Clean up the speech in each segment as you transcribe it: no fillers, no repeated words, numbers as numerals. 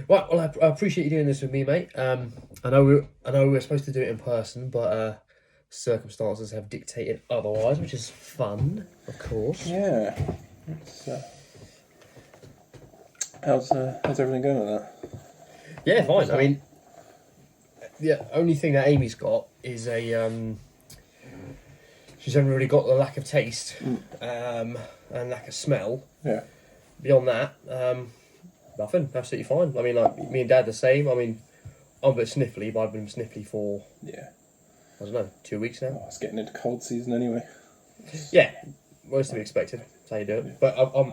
Right, well, I appreciate you doing this with me, mate. I know we're supposed to do it in person, but circumstances have dictated otherwise, which is fun, of course. Yeah. It's, how's everything going with that? Yeah, fine. I mean, the only thing that Amy's got is a. She's only really got the lack of taste, and lack of smell. Yeah. Beyond that, nothing. Absolutely fine. I mean, like me and Dad the same. I mean, I'm a bit sniffly, but I've been sniffly for Yeah. I don't know 2 weeks now. Oh, it's getting into cold season anyway. Yeah, most to be expected. That's how you do it. But I'm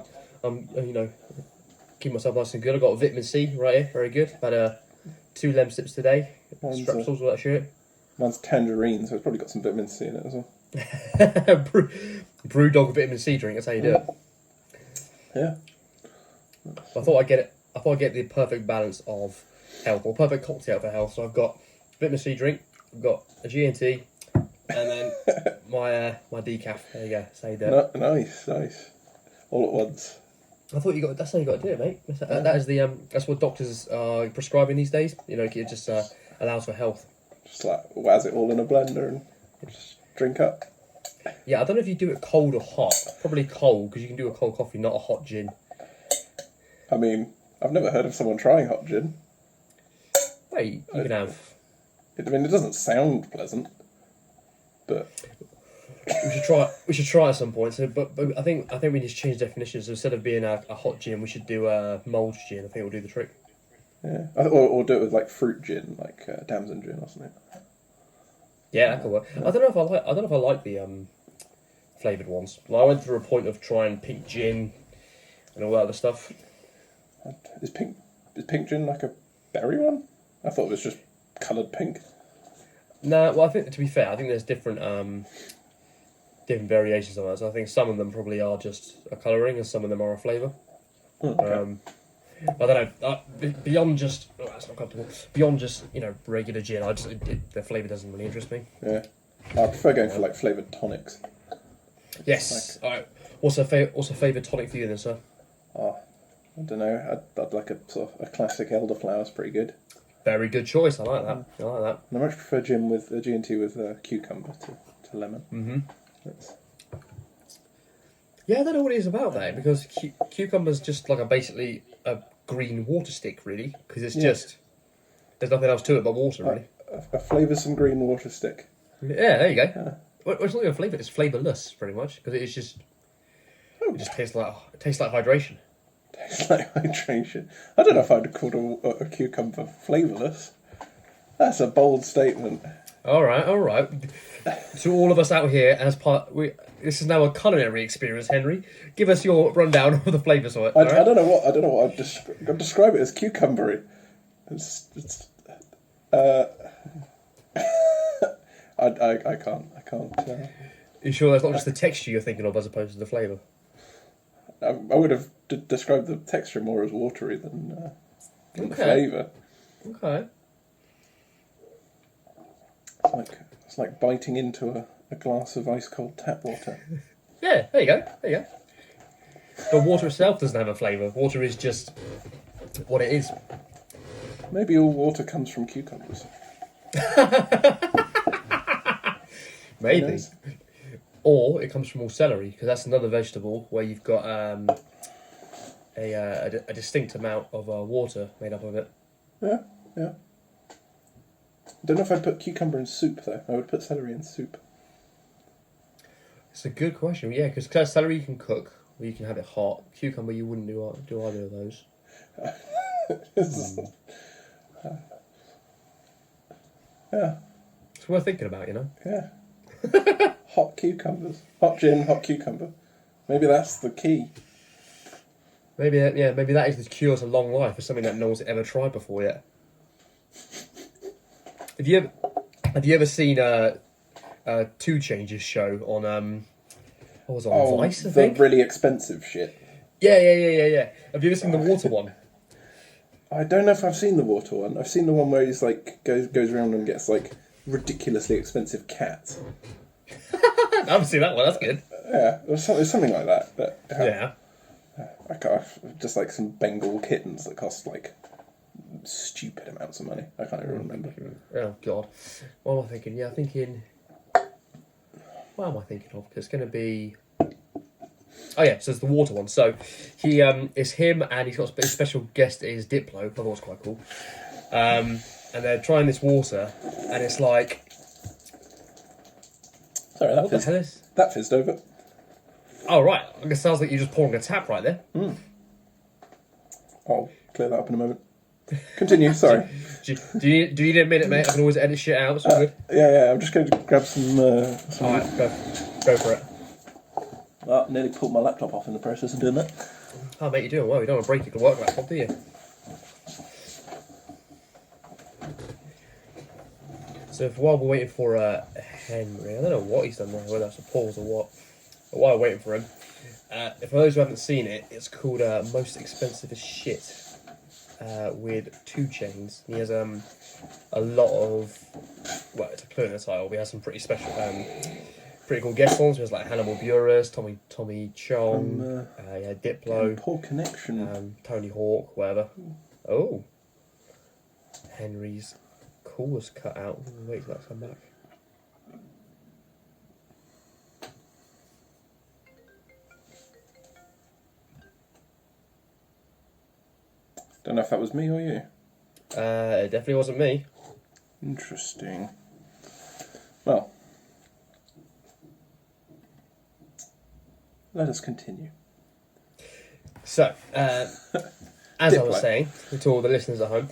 keeping myself nice and good. I got vitamin C right here, very good. Had 2 sips today. Mine's, Strepsils, all that shit. Mine's tangerine, so it's probably got some vitamin C in it as well. Brew dog vitamin C drink. That's how you do it. Yeah. I thought I'd get it. I thought I'd get the perfect balance of health, or perfect cocktail for health. So I've got vitamin C drink. I've got a G&T, and then my decaf. There you go. That's how you do it. Nice. All at once. I thought you got. That's how you got to do it, mate. That is the That's what doctors are prescribing these days. You know, it just allows for health. Just like waz it all in a blender and just drink up. Yeah, I don't know if you do it cold or hot. Probably cold, because you can do a cold coffee, not a hot gin. I mean, I've never heard of someone trying hot gin. Wait, you can have. I mean, it doesn't sound pleasant, but We should try. We should try at some point. So, but I think we need to change definitions. So instead of being a hot gin, we should do a mulled gin. I think it will do the trick. yeah. Or do it with like fruit gin, like damson gin or something. Yeah, that could work. I don't know if I like. I don't know if I like the flavoured ones. Like, I went through a point of trying pink gin and all that other stuff. Is pink gin like a berry one? I thought it was just coloured pink. No, well, I think to be fair, I think there's different different variations of that. So I think some of them probably are just a colouring, and some of them are a flavour. Okay. I don't know. Beyond just that's not comfortable. Beyond just regular gin, the flavour doesn't really interest me. Yeah. I prefer going for like flavoured tonics. Yes. All right. What's a favourite tonic for you then, sir? Oh, I don't know. I'd like a sort of a classic elderflower's pretty good. Very good choice. I like that. I like that. And I much prefer gin with G&T with cucumber to lemon. Mm-hmm. That's, Yeah, I don't know what it is about that because cucumber's just like basically a green water stick, really, because it's just there's nothing else to it but water, really. a flavoursome green water stick. Yeah, there you go. Yeah. Well, it's not even flavour; it's flavourless, pretty much, because it just tastes like hydration. Tastes like hydration. I don't know if I'd call a cucumber flavourless. That's a bold statement. All right. To all of us out here, this is now a culinary experience. Henry, give us your rundown of the flavours of it. I don't know what I'd describe it as cucumbery. It's I can't. You sure that's not just the texture you're thinking of as opposed to the flavour? I would have described the texture more as watery than the Okay. flavour. Okay. It's like biting into a glass of ice cold tap water. Yeah, there you go. But water itself doesn't have a flavour. Water is just what it is. Maybe all water comes from cucumbers. Maybe. Or it comes from all celery, because that's another vegetable where you've got a distinct amount of water made up of it. Yeah. I don't know if I'd put cucumber in soup though. I would put celery in soup. It's a good question. Yeah, because celery you can cook, or you can have it hot. Cucumber you wouldn't do either of those. Yeah. It's worth thinking about, Yeah. Hot cucumbers. Hot gin, hot cucumber. Maybe that's the key. Maybe that is the cure to long life for something that no one's ever tried before yet. Have you ever seen 2 Changes show on what was it, on Vice? I think The really expensive shit. Yeah. Have you ever seen the water one? I don't know if I've seen the water one. I've seen the one where he's like goes around and gets like ridiculously expensive cats. I haven't seen that one. That's good. Yeah, it was something like that. But Yeah. just like some Bengal kittens that cost like stupid amounts of money. I can't even remember. Oh God, what am I thinking? Yeah, what am I thinking of? It's going to be. Oh yeah, so it's the water one. So he it's him and he's got a special guest is Diplo. I thought it was quite cool. And they're trying this water, and it's like. Sorry, What the hell is? That fizzed over. Oh right, it sounds like you're just pouring a tap right there. I'll clear that up in a moment. Continue. Sorry. Do you need a minute, mate? I can always edit shit out. It's all good. Yeah. I'm just going to grab some. Alright, go for it. Well, nearly pulled my laptop off in the process of doing that. Oh, mate, you're doing well. You don't want to break your work laptop, do you? So while we're waiting for Henry, I don't know what he's done there, whether that's a pause or what. But while we're waiting for him, for those who haven't seen it, it's called Most Expensive as Shit with 2 Chainz. He has a lot of, well, it's a clue in the title, but he has some pretty special, pretty cool guest songs. There's like Hannibal Buress, Tommy Chong, Diplo, Poor connection. Tony Hawk, whatever. Oh, Henry's call was cut out. Wait till that come back. Don't know if that was me or you. It definitely wasn't me. Interesting. Well, let us continue. So, as I was saying to all the listeners at home,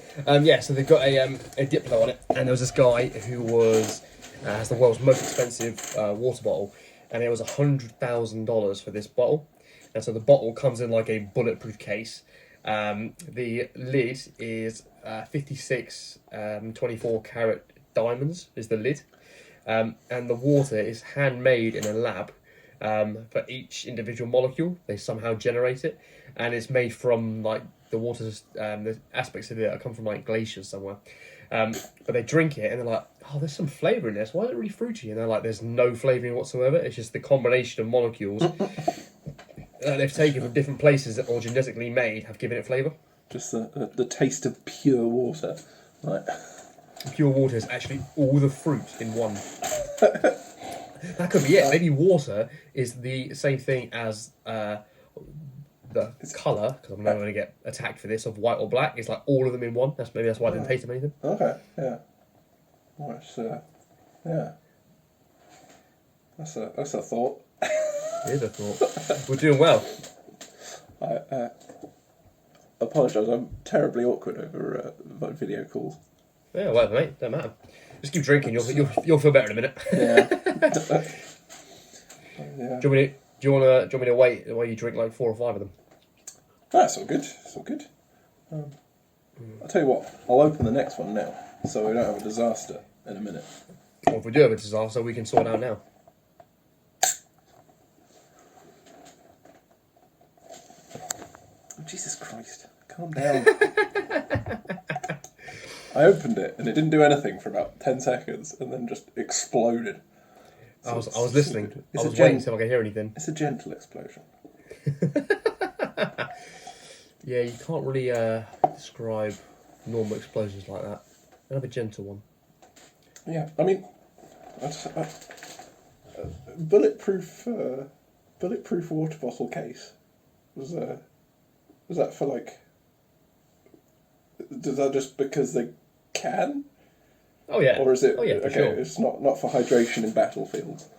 so they've got a Diplo on it, and there was this guy who has the world's most expensive water bottle, and it was $100,000 for this bottle, and so the bottle comes in like a bulletproof case. The lid is 56 24 carat diamonds is the lid, and the water is handmade in a lab. For each individual molecule, they somehow generate it, and it's made from like the water's the aspects of it come from like glaciers somewhere. But they drink it and they're like, oh, there's some flavour in this. Why is it really fruity? And they're like, there's no flavouring whatsoever. It's just the combination of molecules that they've taken from different places or genetically made have given it flavour. Just the taste of pure water, right? Pure water is actually all the fruit in one. That could be it. Maybe water is the same thing as the colour, because I'm never going to get attacked for this, of white or black. It's like all of them in one. Maybe that's why I didn't taste of anything. Okay, yeah. Well, yeah. That's a thought. It is a thought. We're doing well. I apologise. I'm terribly awkward over video calls. Yeah, whatever, mate. Don't matter. Just keep drinking. You'll feel better in a minute. Yeah. Yeah. Do you want me to wait while you drink like 4 or 5 of them? That's all good. It's all good. I'll tell you what. I'll open the next one now, so we don't have a disaster in a minute. Or if we do have a disaster, we can sort it out now. Oh, Jesus Christ! Calm down. I opened it and it didn't do anything for about 10 seconds, and then just exploded. So I was listening. I was waiting to see if I could hear anything. It's a gentle explosion. Yeah, you can't really describe normal explosions like that. Another gentle one. Yeah, I mean, bulletproof water bottle case was that for like? Is that just because they can? Oh yeah. Or is it okay? Sure. It's not for hydration in battlefields.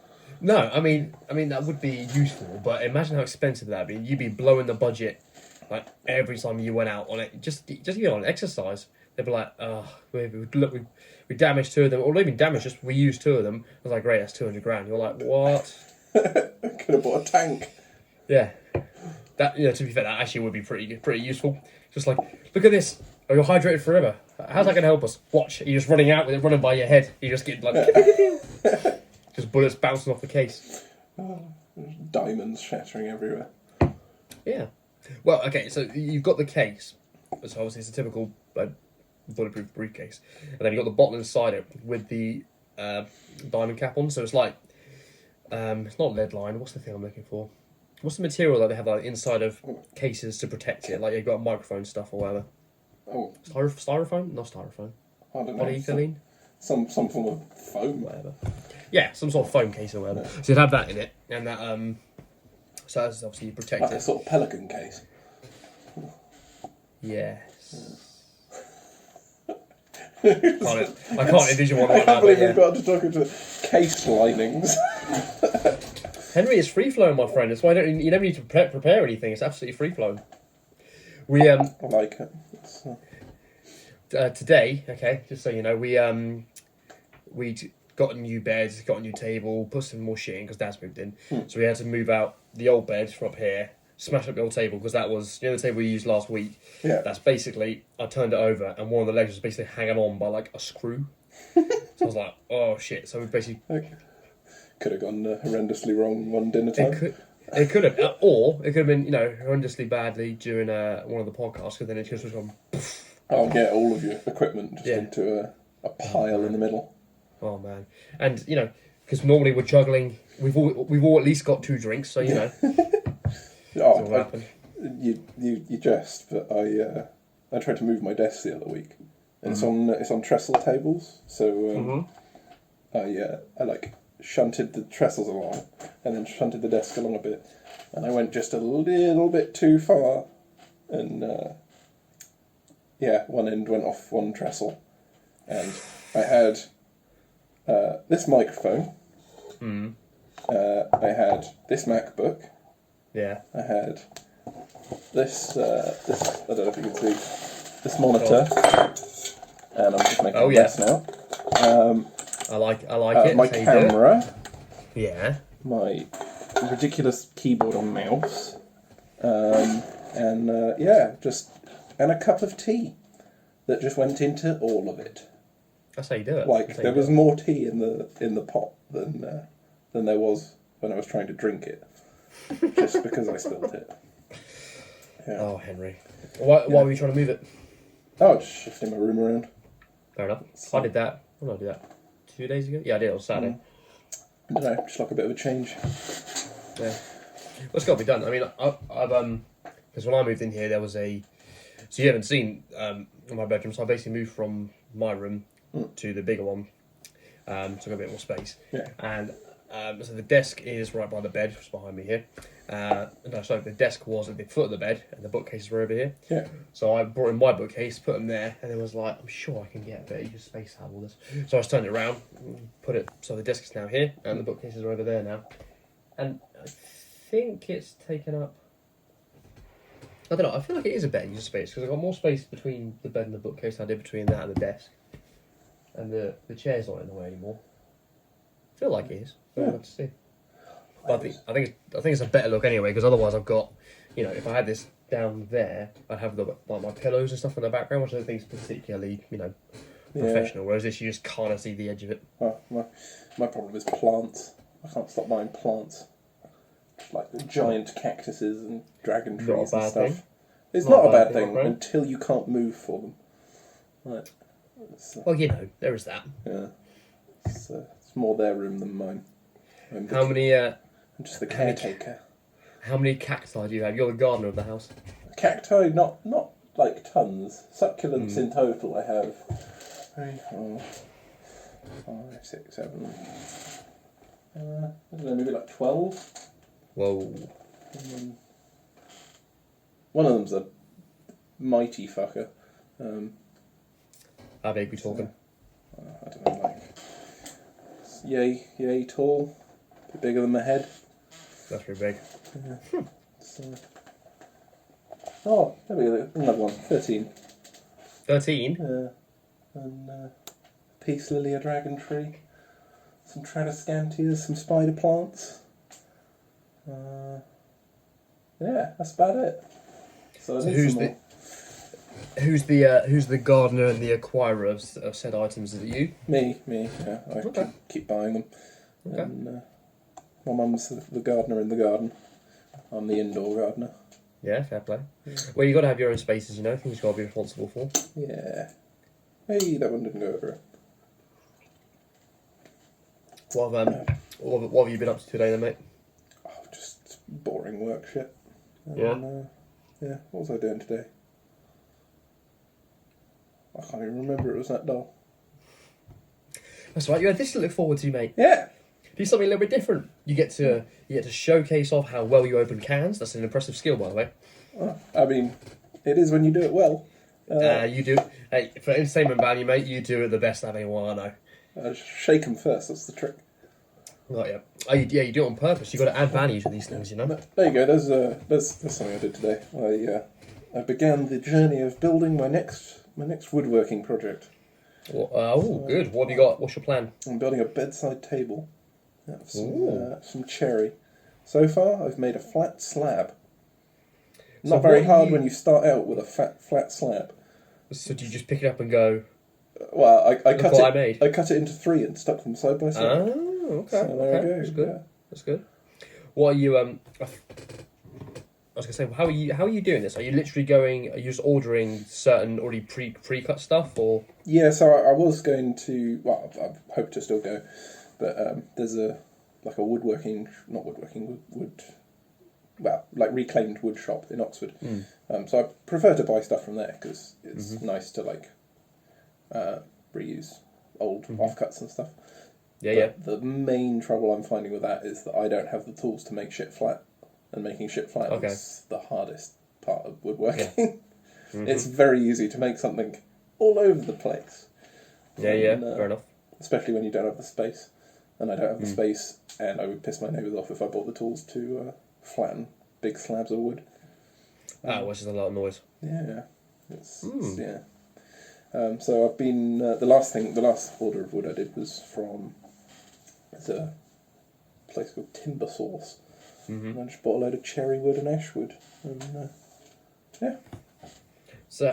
No, I mean that would be useful, but imagine how expensive that'd be. You'd be blowing the budget like every time you went out on it. Just even on exercise, they'd be like, oh, we damaged 2 of them, or not even damaged, just we used 2 of them. I was like, great, that's 200 grand. You're like, what? Could have bought a tank. Yeah, that to be fair, that actually would be pretty useful. Just like, look at this. Oh, you're hydrated forever. How's that going to help us? Watch, you're just running out with it, running by your head. You just get like, just bullets bouncing off the case. Diamonds shattering everywhere. Yeah. Well, okay, so you've got the case. So obviously it's a typical bulletproof briefcase. And then you've got the bottle inside it with the diamond cap on. So it's like, it's not lead line. What's the thing I'm looking for? What's the material that they have like inside of cases to protect it? Like you've got microphone stuff or whatever. Oh, styrofoam? Not styrofoam. I don't know. Polyethylene? Some form of foam. Whatever. Yeah, some sort of foam case or whatever. So you'd have that in it, and that so that's obviously Like protected. a sort of pelican case. Yes. I can't envision one I like can't that. believe But we've got to talk into case linings. Henry, it's free flowing, my friend. That's why you never need to prepare anything. It's absolutely free flowing. We I like it. today, okay, just so you know, we got a new bed, got a new table, put some more shit in because Dad's moved in. So we had to move out the old bed from up here, smash up the old table because that was the table we used last week. Yeah. That's basically, I turned it over and one of the legs was basically hanging on by like a screw. So I was like, oh shit. So we basically could have gone horrendously wrong one dinner time. It could have, or it could have been, horrendously badly during one of the podcasts because then it just was gone. I'll get all of your equipment just into a pile in the middle. Oh man, and because normally we're juggling. We've all at least got 2 drinks, so you know. You jest, but I tried to move my desk the other week, and it's on trestle tables, so I like shunted the trestles along, and then shunted the desk along a bit, and I went just a little bit too far, and one end went off one trestle, and I had this microphone. I had this MacBook. Yeah. I had this I don't know if you can see this monitor, and I'm just making a mess now. I like it. My camera. Yeah. My ridiculous keyboard and mouse. And a cup of tea that just went into all of it. That's how you do it. Like there was more tea in the pot than there was when I was trying to drink it, just because I spilled it. Yeah. Oh, Henry, why were you trying to move it? Oh, just shifting my room around. Fair enough. I did that. When did I do that? 2 days ago? Yeah, I did. It was Saturday. I don't know, just like a bit of a change. Yeah. Well, it's got to be done. I mean, I've because when I moved in here, there was so you haven't seen my bedroom. So I basically moved from my room to the bigger one, so I got a bit more space. Yeah. And so the desk is right by the bed, it's behind me here. So the desk was at the foot of the bed, and the bookcases were over here. Yeah. So I brought in my bookcase, put them there, and then was like, I'm sure I can get a bit of space out of all this. So I just turned it around, put it, so the desk is now here, and the bookcases are over there now. And I think it's taken up, I don't know, I feel like it is a better use of space, because I've got more space between the bed and the bookcase than I did between that and the desk. And the chair's not in the way anymore. I feel like it is. I'll have to see. But I think it's a better look anyway, because otherwise I've got, if I had this down there, I'd have my pillows and stuff in the background, which I don't think is particularly, professional. Whereas this, you just kind of see the edge of it. Well, my problem is plants. I can't stop buying plants. Like the giant cactuses and dragon trees and stuff. Thing. It's not a bad thing until you can't move for them. Right. Well, there is that. Yeah. It's more their room than mine. I'm just the caretaker. How many cacti do you have? You're the gardener of the house. Cacti, not like tons. Succulents in total, I have 3, 4, 5, 6, 7. I don't know, maybe like 12. Whoa. One of them's a mighty fucker. How big are we talking? I don't know, like yay tall, a bit bigger than my head. That's pretty big. Yeah. There we go, another one, 13. 13? Yeah. And peace lily, a dragon tree, some tradescantias, some spider plants. That's about it. So who's the gardener and the acquirer of said items? Is it you? Me. Yeah, I keep buying them. Okay. And my mum's the gardener in the garden. I'm the indoor gardener. Yeah, fair play. Yeah. Well, you got to have your own spaces, things you got to be responsible for. Yeah. Hey, that one didn't go over it. What have you been up to today, then, mate? Oh, just boring work shit. And, what was I doing today? I can't even remember it was that dull. That's right. You had this to look forward to, mate. Yeah. Do something a little bit different. You get to showcase off how well you open cans. That's an impressive skill, by the way. I mean, it is when you do it well. You do. Hey, for entertainment value, mate, you do it the best of anyone I know. Shake them first. That's the trick. Right, yeah. Oh, you do it on purpose. You've got to add value to these things, you know. There you go. There's something I did today. I began the journey of building my next woodworking project. Good. What have you got? What's your plan? I'm building a bedside table out of some cherry. So far, I've made a flat slab. Not very hard when you start out with a flat slab. So do you just pick it up and go? Well, I cut it into 3 and stuck them side by side. Oh, okay. So there we go. That's good. Yeah. That's good. What are you? I was gonna say, how are you doing this? Are you literally going? Are you just ordering certain already pre-cut stuff, or? Yeah, so I was going to. Well, I hope to still go, but there's like a woodworking, not woodworking, like reclaimed wood shop in Oxford. So I prefer to buy stuff from there because it's nice to like reuse old offcuts and stuff. But the main trouble I'm finding with that is that I don't have the tools to make shit flat, and making shit flat is the hardest part of woodworking. Yeah. It's very easy to make something all over the place. Fair enough. Especially when you don't have the space, and I don't have the space, and I would piss my neighbours off if I bought the tools to flatten big slabs of wood. Which is a lot of noise. Yeah, it's yeah. So I've been the last order of wood I did was from a place called Timber Source, and I just bought a load of cherry wood and ash wood, and yeah. So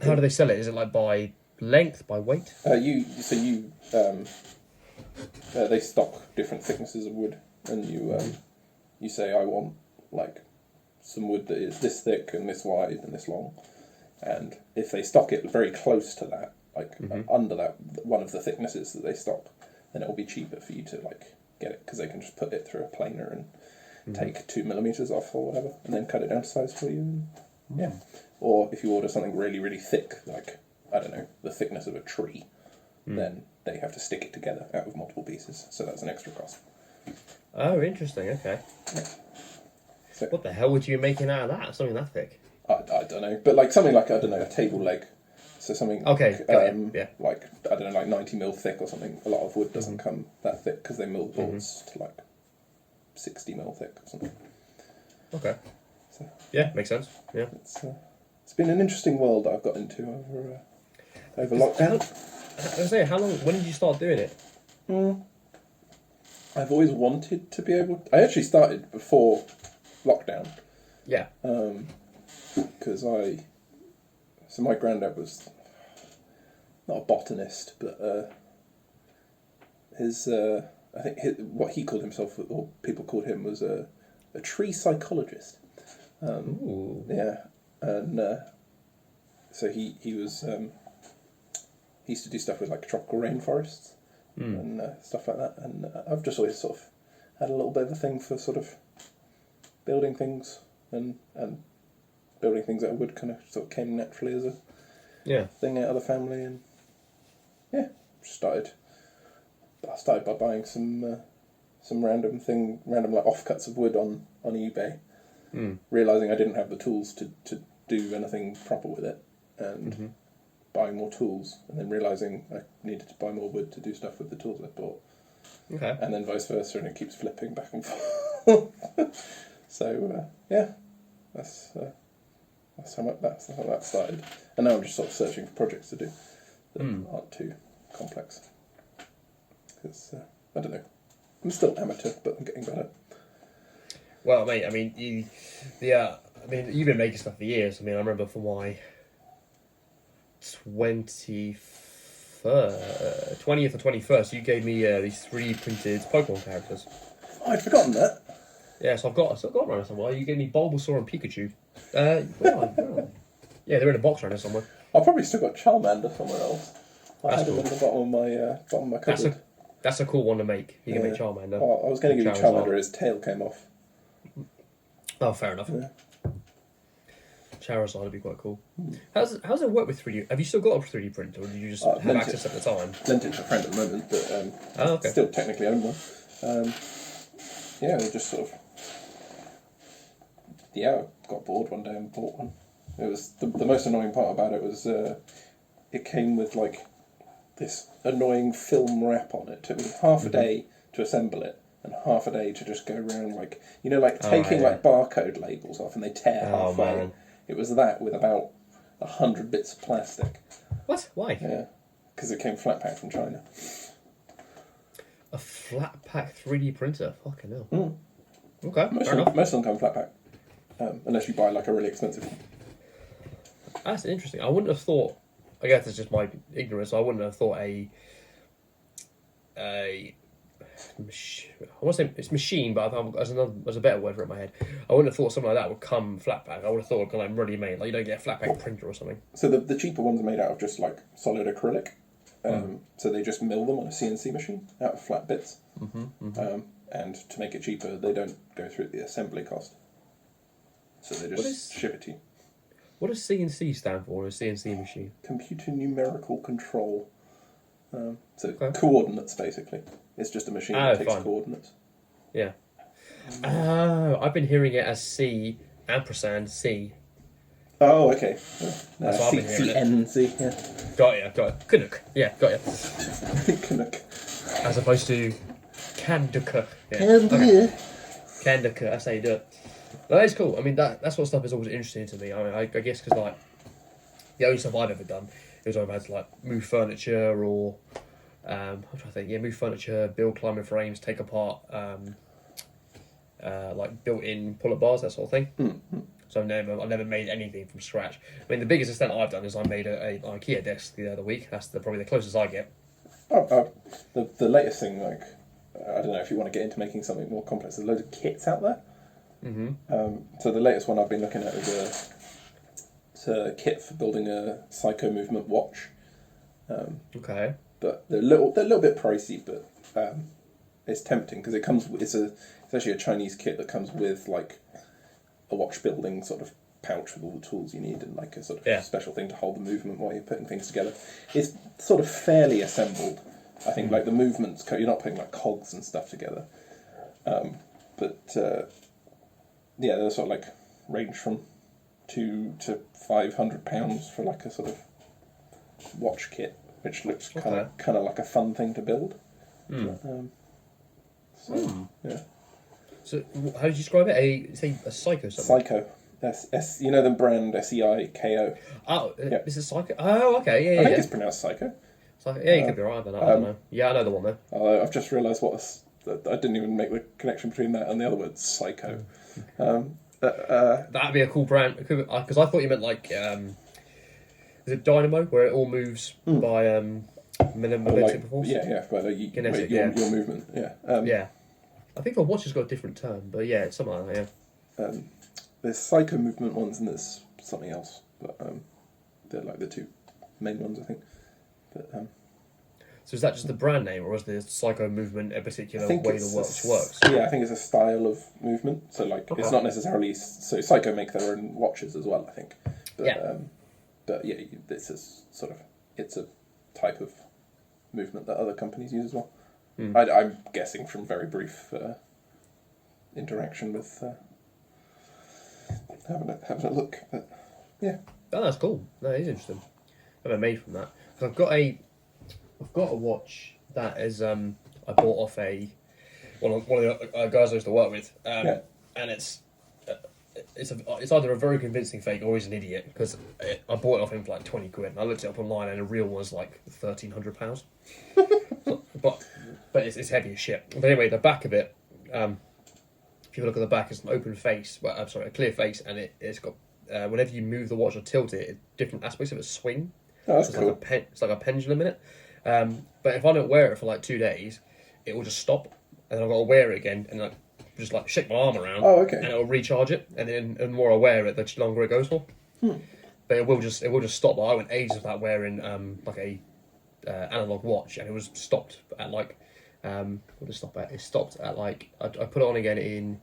how do they sell it? Is it like by length, by weight? They stock different thicknesses of wood, and you say I want like some wood that is this thick and this wide and this long. And if they stock it very close to that, like under that one of the thicknesses that they stock, then it will be cheaper for you to like get it because they can just put it through a planer and take 2 millimeters off or whatever, and then cut it down to size for you. And, yeah. Or if you order something really really thick, like I don't know, the thickness of a tree, then they have to stick it together out of multiple pieces. So that's an extra cost. Oh, interesting. Okay. Yeah. So, what the hell would you be making out of that? Something that thick? I don't know, but like something like, I don't know, a table leg. So something like, like, I don't know, like 90 mil thick or something. A lot of wood doesn't come that thick because they mill boards to like 60 mil thick or something. Okay. So, yeah, makes sense. Yeah. It's been an interesting world that I've got into over lockdown. I was saying, how long? When did you start doing it? I've always wanted to be able. I actually started before lockdown. Yeah. Because so my granddad was not a botanist, but I think what he called himself, or people called him, was a tree psychologist. Ooh. Yeah, and so he was he used to do stuff with like tropical rainforests and stuff like that, and I've just always sort of had a little bit of a thing for sort of building things and building things out of wood kind of sort of came naturally as a thing out of the family, and yeah, started by buying some random like offcuts of wood on eBay, realising I didn't have the tools to do anything proper with it, and buying more tools, and then realising I needed to buy more wood to do stuff with the tools I bought. Okay. And then vice versa, and it keeps flipping back and forth. So yeah, that's how that started. And now I'm just sort of searching for projects to do that aren't too complex. Because I don't know, I'm still amateur, but I'm getting better. Well, mate, I mean, you've been making stuff for years. I mean, I remember for my 20th or 21st, you gave me these 3D printed Pokemon characters. Oh, I'd forgotten that. Yeah, so I've got one around somewhere. You gave me Bulbasaur and Pikachu. Yeah, they're in a box around here somewhere. I've probably still got Charmander somewhere else. I had them in the bottom of my cupboard. That's a cool one to make. You can make Charmander. Oh, I was going to give you Charmander, his tail came off. Oh, fair enough. Yeah. Charizard would be quite cool. How's it work with 3D? Have you still got a 3D printer, or did you just have lent access it. at the time? Lent it to a friend at the moment, but Okay. still technically own one. We just sort of... Yeah, I got bored one day and bought one. It was the most annoying part about it was it came with like this annoying film wrap on it. It took me half a day to assemble it and half a day to just go around like taking like barcode labels off and they tear halfway. Man. It was that with about 100 bits of plastic. What? Why? Yeah, because it came flat packed from China. A flat pack 3D printer? Fucking hell. Mm. Okay, Most fair of enough. them come flat packed, unless you buy like a really expensive one. That's interesting. I wouldn't have thought. I guess it's just my ignorance. I wouldn't have thought I want to say it's machine, but there's a better word for it in my head. I wouldn't have thought something like that would come flat pack. I would have thought it would come like ready made. Like you don't get a flat pack printer or something. So the cheaper ones are made out of just like solid acrylic. So they just mill them on a CNC machine out of flat bits. And to make it cheaper, they don't go through the assembly cost. So they just ship it to you. What does CNC stand for? A CNC machine? Computer numerical control. Coordinates, basically. It's just a machine that takes coordinates. Yeah. Oh, I've been hearing it as C ampersand C. Oh, okay. That's what I've been hearing it. CNC, yeah. Got ya. Canuck. Yeah, got ya. Canuck. As opposed to Kanduka. Yeah. Kanduka, that's how you do it. No, that's cool. I mean, that sort of stuff is always interesting to me. I mean, I guess because, like, the only stuff I've ever done is I've had to, like, move furniture or, I'm trying to think, move furniture, build climbing frames, take apart, like, built-in pull-up bars, that sort of thing. Mm-hmm. So I've never made anything from scratch. I mean, the biggest extent I've done is I made an IKEA desk the other week. That's probably the closest I get. The latest thing, like, I don't know if you want to get into making something more complex. There's loads of kits out there. So the latest one I've been looking at is a kit for building a psycho movement watch. Okay. But they're a little bit pricey, but it's tempting because it's actually a Chinese kit that comes with like a watch building sort of pouch with all the tools you need and like a sort of special thing to hold the movement while you're putting things together. It's sort of fairly assembled. I think like the movements, you're not putting like cogs and stuff together. They're sort of like range from £200 to £500 for like a sort of watch kit, which looks kind of like a fun thing to build. So how do you describe it? A psycho something? Psycho. You know the brand SEIKO. Oh, this is psycho. Oh, okay, yeah. I think it's pronounced Psycho. Yeah, you could be right. I don't know. Yeah, I know the one though. Although I've just realised I didn't even make the connection between that and the other word, Psycho. That'd be a cool brand because I thought you meant like is it Dynamo where it all moves by magnetic force? Yeah, by Kinetic, your movement. Yeah. Yeah, I think the watch has got a different term, but yeah, it's something like that. Yeah. There's psycho movement ones and there's something else, but they're like the two main ones, I think. But so is that just the brand name, or is the psycho movement a particular way the watch works? Yeah, I think it's a style of movement. So like, it's not necessarily Psycho make their own watches as well. I think. But it's a type of movement that other companies use as well. I'm guessing from very brief interaction with having a look, but yeah. Oh, that's cool. That is interesting. I've been made from that. Because I've got a watch that is I bought off one of the guys I used to work with, and it's either a very convincing fake or he's an idiot because I bought it off him for like £20 and I looked it up online and the real one's like £1,300. but it's heavy as shit. But anyway, the back of it, if you look at the back, it's an open face. Well, I'm sorry, a clear face, and it's got whenever you move the watch or tilt it, different aspects of it swing. Oh, that's cool. It's like a pendulum in it. But if I don't wear it for like 2 days, it will just stop, and then I've got to wear it again, and just like shake my arm around. Oh, okay. And it'll recharge it, and then the more I wear it, the longer it goes for. But it will just stop. I went ages without wearing like a analog watch, and it was stopped at like what did it stop at? It stopped at like I put it on again in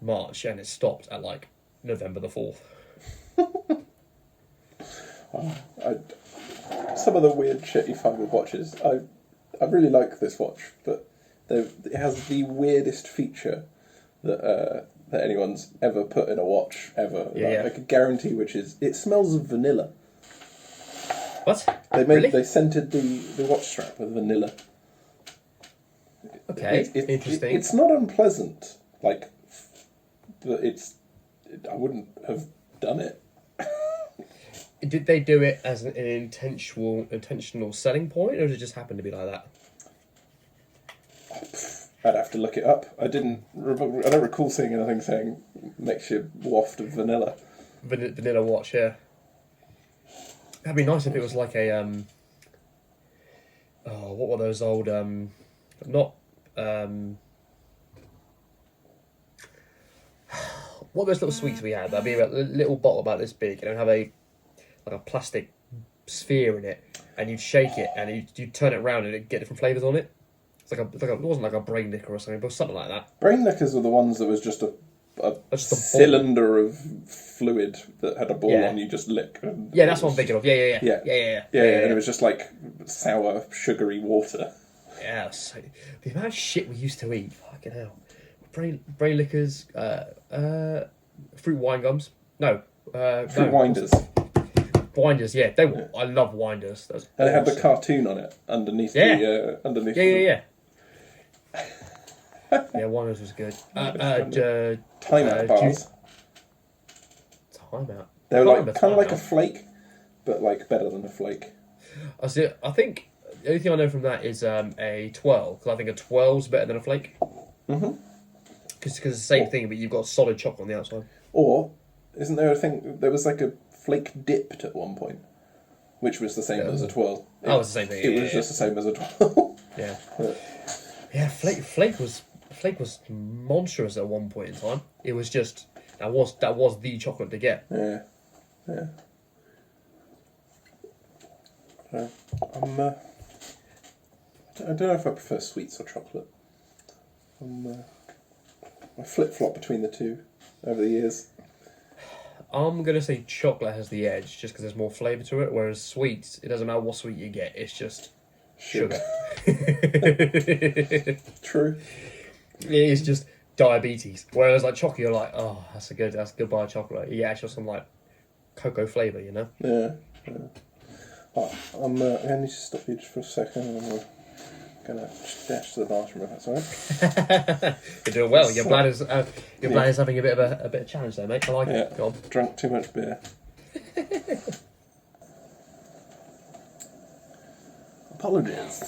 March, and it stopped at like November the 4th. Some of the weird shit you find with watches. I really like this watch, but it has the weirdest feature that anyone's ever put in a watch ever. Like a guarantee, which is it smells of vanilla. What? They scented the watch strap with vanilla. Okay, interesting. It's not unpleasant, but I wouldn't have done it. Did they do it as an intentional selling point, or did it just happen to be like that? I'd have to look it up. I don't recall seeing anything saying makes you waft of vanilla. Vanilla watch, yeah. That'd be nice if it was like a what were those old what were those little sweets we had? That'd be a little bottle about this big, and it'd have a plastic sphere in it, and you'd shake it, and you'd turn it around, and it'd get different flavours on it. It wasn't like a brain liquor or something, but something like that. Brain liquors were the ones that was just a cylinder of fluid that had a ball on. You just lick. Yeah, that's what I'm thinking of. Yeah. And it was just like sour, sugary water. Yeah, so the amount of shit we used to eat, fucking hell. Brain liquors, fruit wine gums. No, fruit winders. Winders, yeah. I love winders. And they had the cartoon on it underneath. Yeah. Yeah. Yeah, winders was good. Time out bars. Time out. They were kind of like a flake, but better than a flake. I think the only thing I know from that is a 12, because I think a 12's better than a flake. Mm-hmm. Because it's the same thing, but you've got solid chocolate on the outside. Or, isn't there a thing, there was like a flake dipped at one point, which was the same as a 12. It was the same thing. It was just the same as a 12. Yeah. Yeah, flake was monstrous at one point in time. It was just that was the chocolate to get. Yeah. I don't know if I prefer sweets or chocolate. I flip-flop between the two over the years. I'm going to say chocolate has the edge just because there's more flavour to it, whereas sweets, it doesn't matter what sweet you get, it's just sugar. True. It's just diabetes. Whereas chocolate, you're like, oh, that's a good bar of chocolate. You get actually some cocoa flavour, you know? Yeah. Oh, I need to stop you just for a second. I'm going to dash to the bathroom if that's alright. You're doing well. Your bladder's having a bit of challenge there, mate. I like it. Go on. Drunk too much beer. Apologies.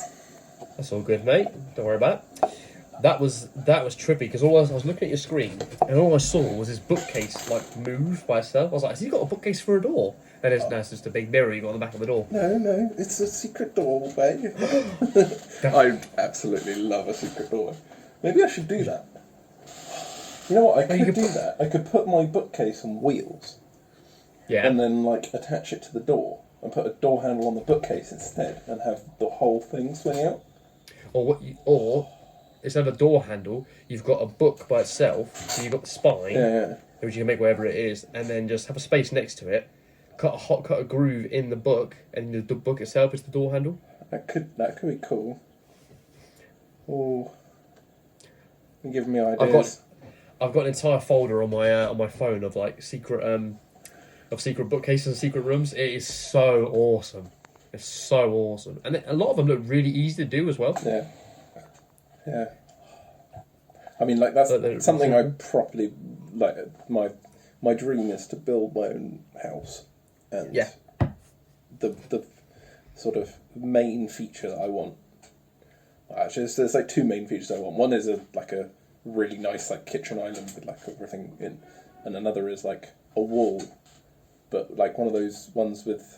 That's all good, mate. Don't worry about it. That was trippy because I was looking at your screen and all I saw was this bookcase move by itself. I was like, has he got a bookcase for a door? And it's just a big mirror you got on the back of the door. No, it's a secret doorway. I absolutely love a secret doorway. Maybe I should do that. You know what? I could do that. I could put my bookcase on wheels. Yeah. And then attach it to the door and put a door handle on the bookcase instead and have the whole thing swing out. Or instead of a door handle, you've got a book by itself, so you've got the spine, which you can make wherever it is, and then just have a space next to it, cut a groove in the book, and the book itself is the door handle. That could be cool. Oh, you're giving me ideas. I've got an entire folder on my phone of secret bookcases and secret rooms. It is so awesome. It's so awesome, and a lot of them look really easy to do as well. Yeah. I mean, that's something I properly My dream is to build my own house, and the sort of main feature that I want. Actually, there's two main features I want. One is a really nice kitchen island with everything in, and another is a wall, but one of those ones with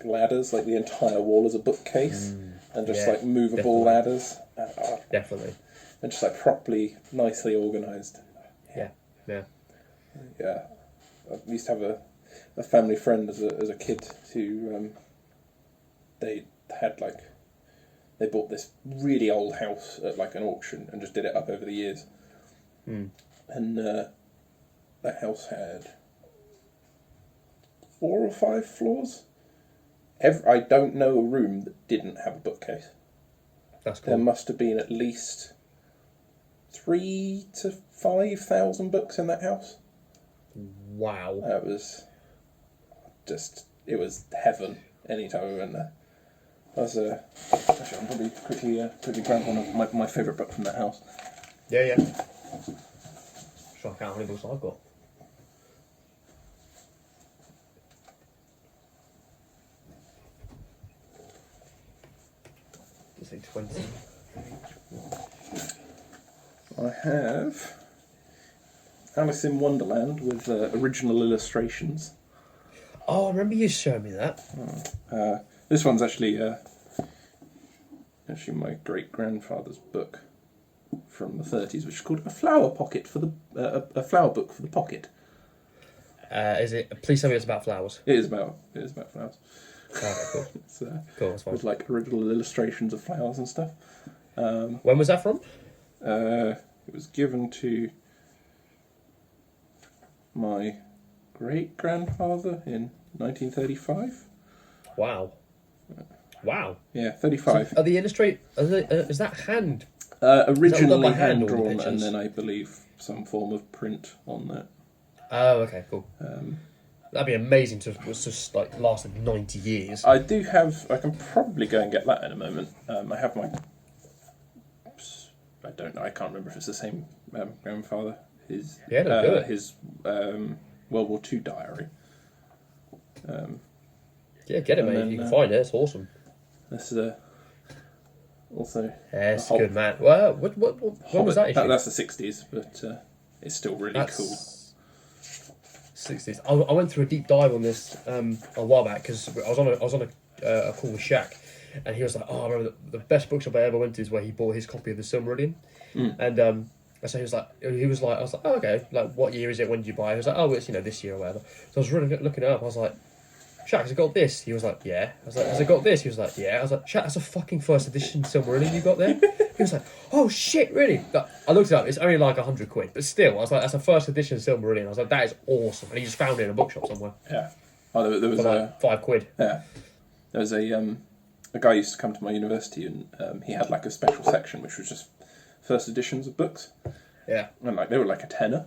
ladders, the entire wall is a bookcase, and just movable ladders. Definitely. And just properly, nicely organised. Yeah. I used to have a family friend as a kid who they had they bought this really old house at an auction and just did it up over the years. And that house had 4 or 5 floors. I don't know a room that didn't have a bookcase. That's cool. There must have been at least 3,000 to 5,000 books in that house. Wow. It was heaven anytime we went there. Actually, I'll probably quickly grab one of my favourite book from that house. Yeah. Try to count how many books I've got. Let's say 20. I have Alice in Wonderland with original illustrations. Oh, I remember you showing me that. This one's actually my great-grandfather's book from the 30s, which is called A Flower Pocket for the a flower book for the pocket. Is it? Please tell me it's about flowers. It is about flowers. Okay, cool. It's, Cool, that's fine. with like original illustrations of flowers and stuff. When was that from? It was given to my great-grandfather in 1935. Wow. Yeah, 35. Are the is that hand? Originally by hand, all the hand-drawn, and pictures? then I believe some form of print on that. Oh, okay, cool. That'd be amazing to was just like lasted 90 years. I can probably go and get that in a moment. I have I don't know, I can't remember if it's the same grandfather. His World War II diary. Yeah, get it, mate. If you can find it, it's awesome. This is also... Yeah, it's good, man. Well, when was that issue? That's the 60s, but it's still really cool. 60s. I went through a deep dive on this a while back because I was on a call with Shaq, and he was like, "Oh, I remember the best bookshop I ever went to is where he bought his copy of the Silmarillion," and so he was like, I was like, "Oh, okay, like what year is it? When did you buy it?" He was like, "Oh, it's this year or whatever." So I was really looking it up. I was like, "Shaq, has it got this?" He was like, "Yeah." I was like, "Has it got this?" He was like, "Yeah." I was like, "Shaq, that's a fucking first edition Silmarillion you got there?" He was like, "Oh shit, really?" I looked it up. It's only like £100, but still, I was like, "That's a first edition Silmarillion." I was like, "That is awesome," and he just found it in a bookshop somewhere. Yeah. Oh, there was for like £5. Yeah. There was a guy used to come to my university, and he had like a special section which was just first editions of books. Yeah. And like they were like a tenner,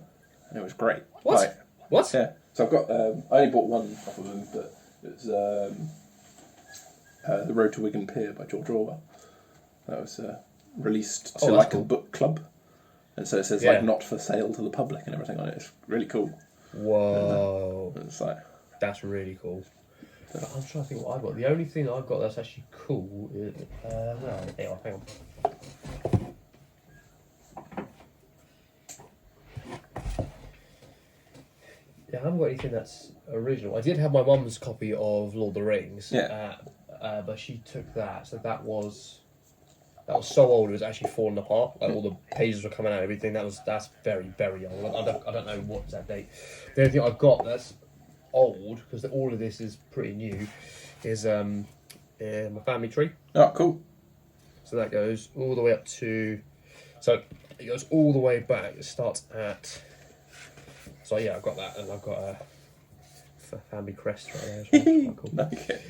and it was great. What? Like, What? Yeah. So I've got. I only bought one off of him, but it was The Road to Wigan Pier by George Orwell. That was released to like cool. a book club, and so it says like not for sale to the public and everything on it. It's really cool. Whoa. And it's like that's really cool. But I'm trying to think what I've got. The only thing I've got that's actually cool is hang on. Yeah, I haven't got anything that's original. I did have my mum's copy of Lord of the Rings. Yeah. But she took that, so that was so old it was actually falling apart. Like all the pages were coming out and everything. That's very, very old. I don't know what that date. The only thing I've got that's old, because all of this is pretty new, is my family tree. Oh, cool. So that goes all the way up to... So it goes all the way back. It starts at... So yeah, I've got that, and I've got a family crest right there as well. Quite cool. Okay.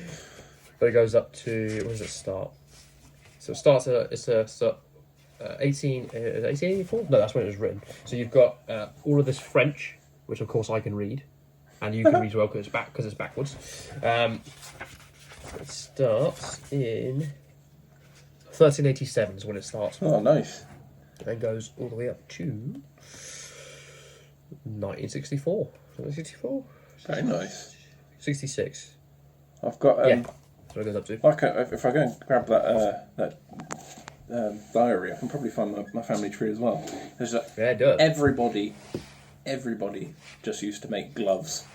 But it goes up to... Where does it start? So it starts at... It's 1884? No, that's when it was written. So you've got all of this French, which of course I can read. And you can read as well because it's backwards. It starts in 1387 is when it starts. Oh, nice. And then goes all the way up to 1964. 1964? Very nice. 66. I've got That's what it goes up to. if I go and grab that diary, I can probably find my family tree as well. There's Yeah, it does. Everybody just used to make gloves.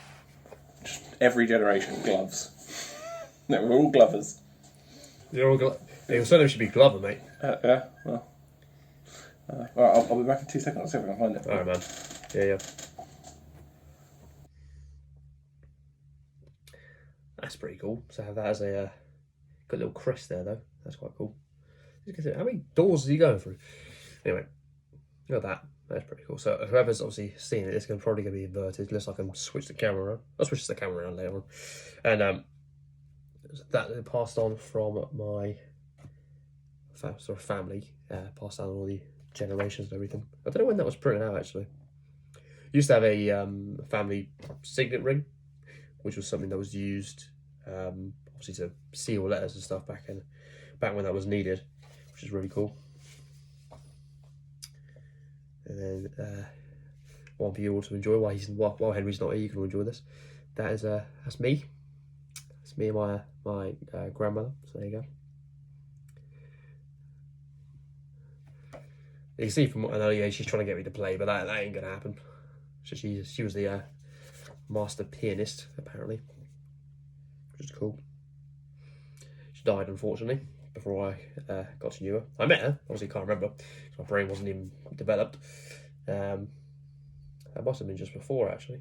Just every generation, gloves. No, we're all glovers. You're all you certainly should be Glover, mate. Yeah, well. I'll be back in 2 seconds. I'll see if I can find it. Alright, man. Yeah. That's pretty cool. So have that as a got a little crest there, though. That's quite cool. How many doors is he going through? Anyway, got that. That's pretty cool. So whoever's obviously seeing it, it's probably going to be inverted unless I can switch the camera around. I'll switch the camera around later on. And that passed on from my sort of family, passed down all the generations and everything. I don't know when that was printed out actually. Used to have a family signet ring, which was something that was used obviously to seal letters and stuff back when that was needed, which is really cool. And then one for you all to enjoy while Henry's not here, you can enjoy this. That's me. That's me and my grandmother. So there you go. You can see from an early age she's trying to get me to play, but that ain't gonna happen. So she was the master pianist apparently, which is cool. She died unfortunately before I got to know her. I met her, obviously can't remember. My brain wasn't even developed. That must have been just before actually.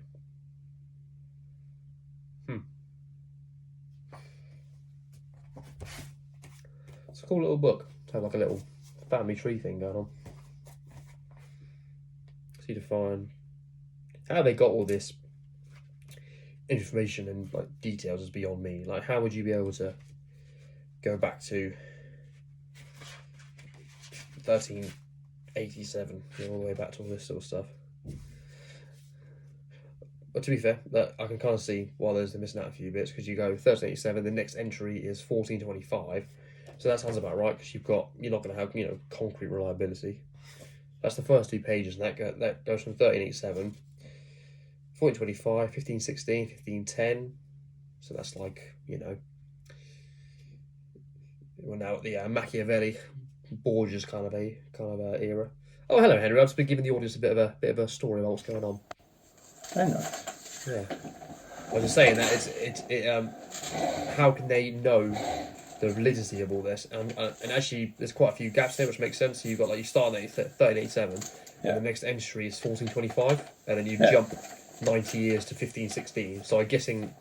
It's a cool little book to have like a little family tree thing going on. See to find how they got all this information and like details is beyond me. Like, how would you be able to go back to 1387, all the way back to all this sort of stuff? But to be fair, that I can kind of see why there's missing out a few bits, because you go 1387, the next entry is 1425, so that sounds about right, because you're not going to have concrete reliability. That's the first 2 pages, and that goes from 1387, 1425, 1516, 1510. So that's like we're now at the Machiavelli, Borgia's kind of a era. Oh, hello, Henry. I've just been giving the audience a bit of a story about what's going on. Very nice. Yeah. I was just saying that how can they know the validity of all this? And actually, there's quite a few gaps there, which makes sense. So you've got you start at 1387, and the next entry is 1425, and then you jump 90 years to 1516. So I'm guessing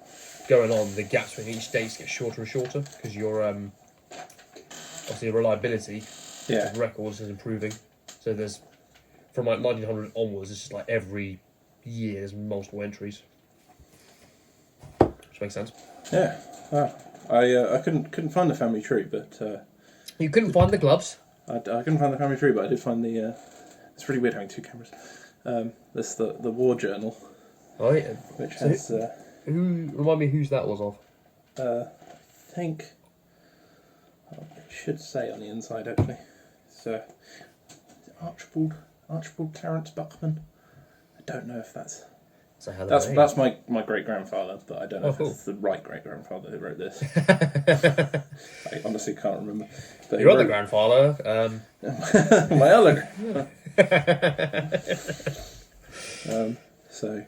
going on, the gaps between each dates get shorter and shorter, because your obviously the reliability of records is improving. So there's from 1900 onwards, it's just like every year there's multiple entries, which makes sense. Yeah. I couldn't find the family tree, but you couldn't find the gloves. I couldn't find the family tree, but I did find the. It's really weird having 2 cameras. There's the war journal. Oh yeah. Which has. Remind me whose that was of. I think. It should say on the inside actually. It's Archibald Clarence Buckman. I don't know if that's. That's my great grandfather, but I don't know if it's the right great grandfather who wrote this. I honestly can't remember. But your other grandfather, my other. So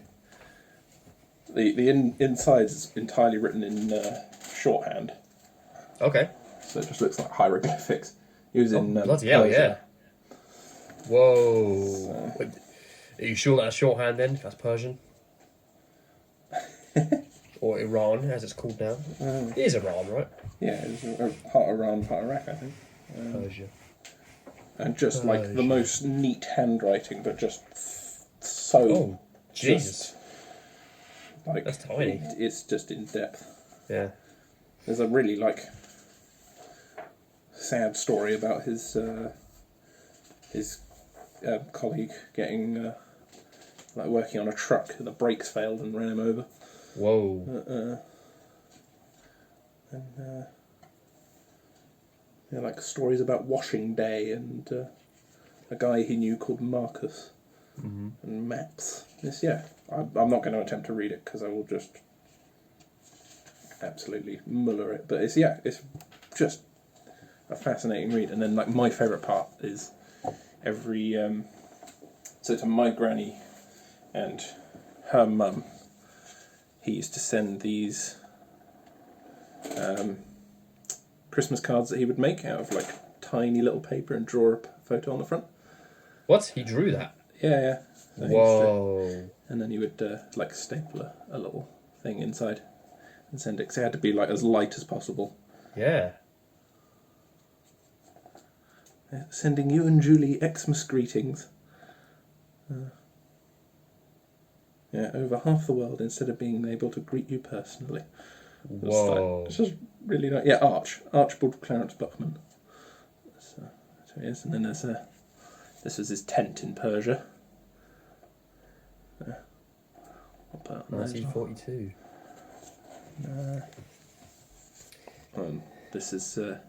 the inside is entirely written in shorthand. Okay. So it just looks like hieroglyphics. He was in bloody hell, yeah. Whoa. So. Are you sure that's shorthand then? That's Persian? Or Iran, as it's called now. It is Iran, right? Yeah, it's part Iran, part Iraq, I think. Persia. And just like the most neat handwriting, but just so. Oh, Jesus! Like that's tiny. It's just in depth. Yeah. There's a really sad story about his colleague getting working on a truck and the brakes failed and ran him over. Whoa. Like stories about washing day and a guy he knew called Marcus and maps. I'm not going to attempt to read it because I will just absolutely muller it. But it's just a fascinating read. And then my favourite part is every so to my granny and her mum, he used to send these Christmas cards that he would make out of tiny little paper and draw a photo on the front. What? He drew that? Yeah. So whoa. And then he would staple a little thing inside and send it, because it had to be as light as possible. Yeah. Sending you and Julie Xmas greetings. Yeah, over half the world instead of being able to greet you personally. Whoa. It's just really nice. Yeah, Archibald Clarence Buckman. That's who he is. And then there's this was his tent in Persia. I'll put it on there as well. 1942. This is the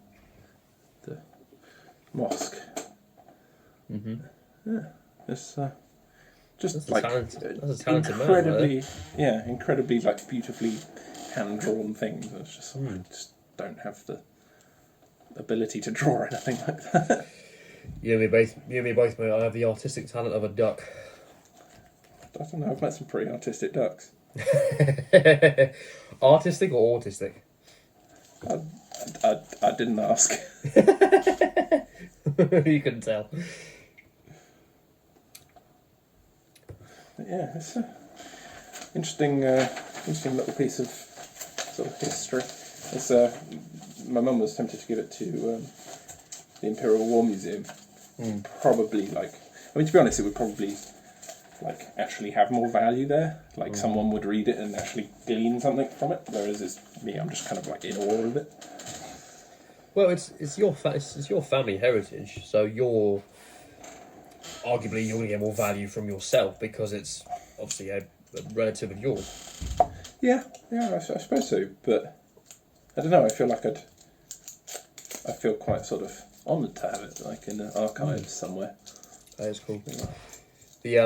mosque. Mm-hmm. Yeah, it's just That's like that's a talented incredibly, man, incredibly like beautifully hand drawn things. It's just I just don't have the ability to draw anything like that. You and me both, mate. I have the artistic talent of a duck. I don't know. I've met some pretty artistic ducks. Artistic or autistic? I didn't ask. You couldn't tell. But yeah, it's an interesting little piece of sort of history. It's my mum was tempted to give it to the Imperial War Museum. Probably to be honest, it would probably actually have more value there. Someone would read it and actually glean something from it. Whereas it's me, I'm just kind of in awe of it. Well, it's your family heritage, so arguably you're going to get more value from yourself because it's obviously a relative of yours. Yeah, I suppose so. But I don't know. I feel quite sort of honoured to have it, in the archives somewhere. That is cool. The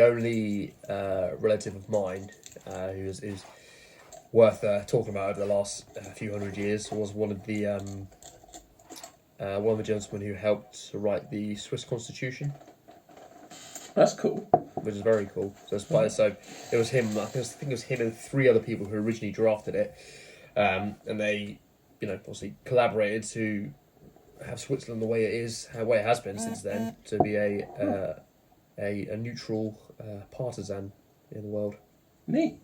only relative of mine who is worth talking about over the last few hundred years was one of the gentlemen who helped to write the Swiss Constitution. That's cool. Which is very cool. So it was him. I think it was him and 3 other people who originally drafted it, and they, obviously collaborated to have Switzerland the way it is, the way it has been since then, to be a neutral partisan in the world. Neat.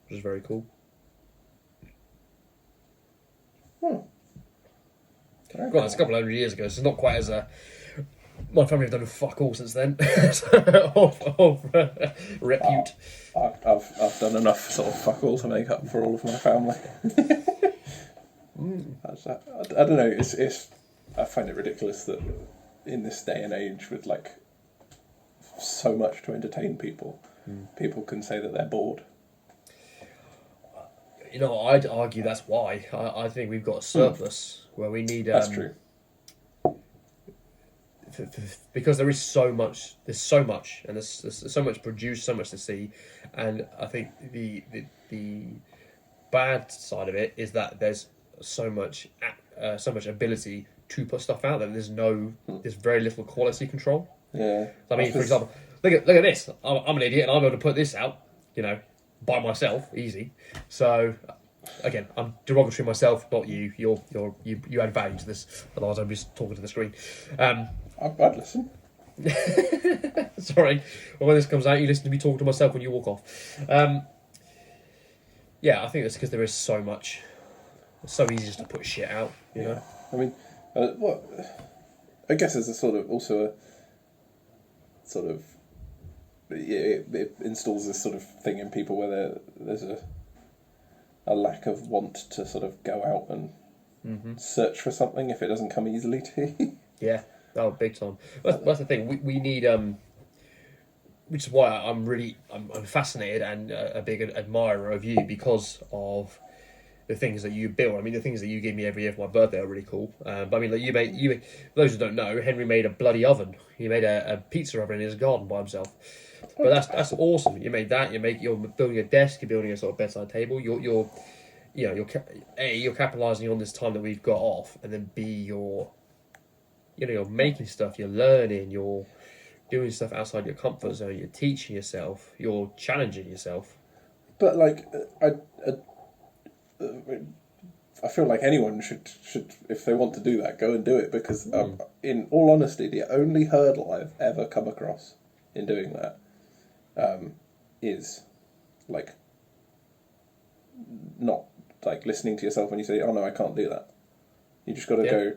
Which is very cool. God, it's a couple of hundred years ago, so it's not quite as my family have done fuck all since then. of repute. I've done enough sort of fuck all to make up for all of my family. I don't know. I find it ridiculous that in this day and age, with so much to entertain people, people can say that they're bored. I'd argue that's why. I think we've got a surplus where we need. That's true. Because there's so much, and there's so much produced, so much to see, and I think the bad side of it is that there's so much ability to put stuff out there. There's very little quality control. Yeah. I mean, for example, look at this. I'm an idiot, and I'm able to put this out, by myself, easy. So, again, I'm derogatory myself, not you. You add value to this. Otherwise, I'm just talking to the screen. I'd listen. Sorry. Well, when this comes out, you listen to me talking to myself when you walk off. Yeah, I think that's because there is so much. It's so easy just to put shit out, you know? I mean, I guess there's it installs this sort of thing in people where there's a lack of want to sort of go out and search for something if it doesn't come easily to you. Yeah. Oh, big time. That's the thing. We need which is why I'm fascinated and a big admirer of you because of the things that you build. I mean, the things that you give me every year for my birthday are really cool. But I mean, you made those who don't know, Henry made a bloody oven. He made a pizza oven in his garden by himself. But that's awesome. You made that. You're building a desk. You're building a sort of bedside table. You're capitalising on this time that we've got off, and then B, you're making stuff. You're learning. You're doing stuff outside your comfort zone. You're teaching yourself. You're challenging yourself. But I feel like anyone should, if they want to do that, go and do it because, in all honesty, the only hurdle I've ever come across in doing that is not listening to yourself when you say, "Oh no, I can't do that." You just got to go.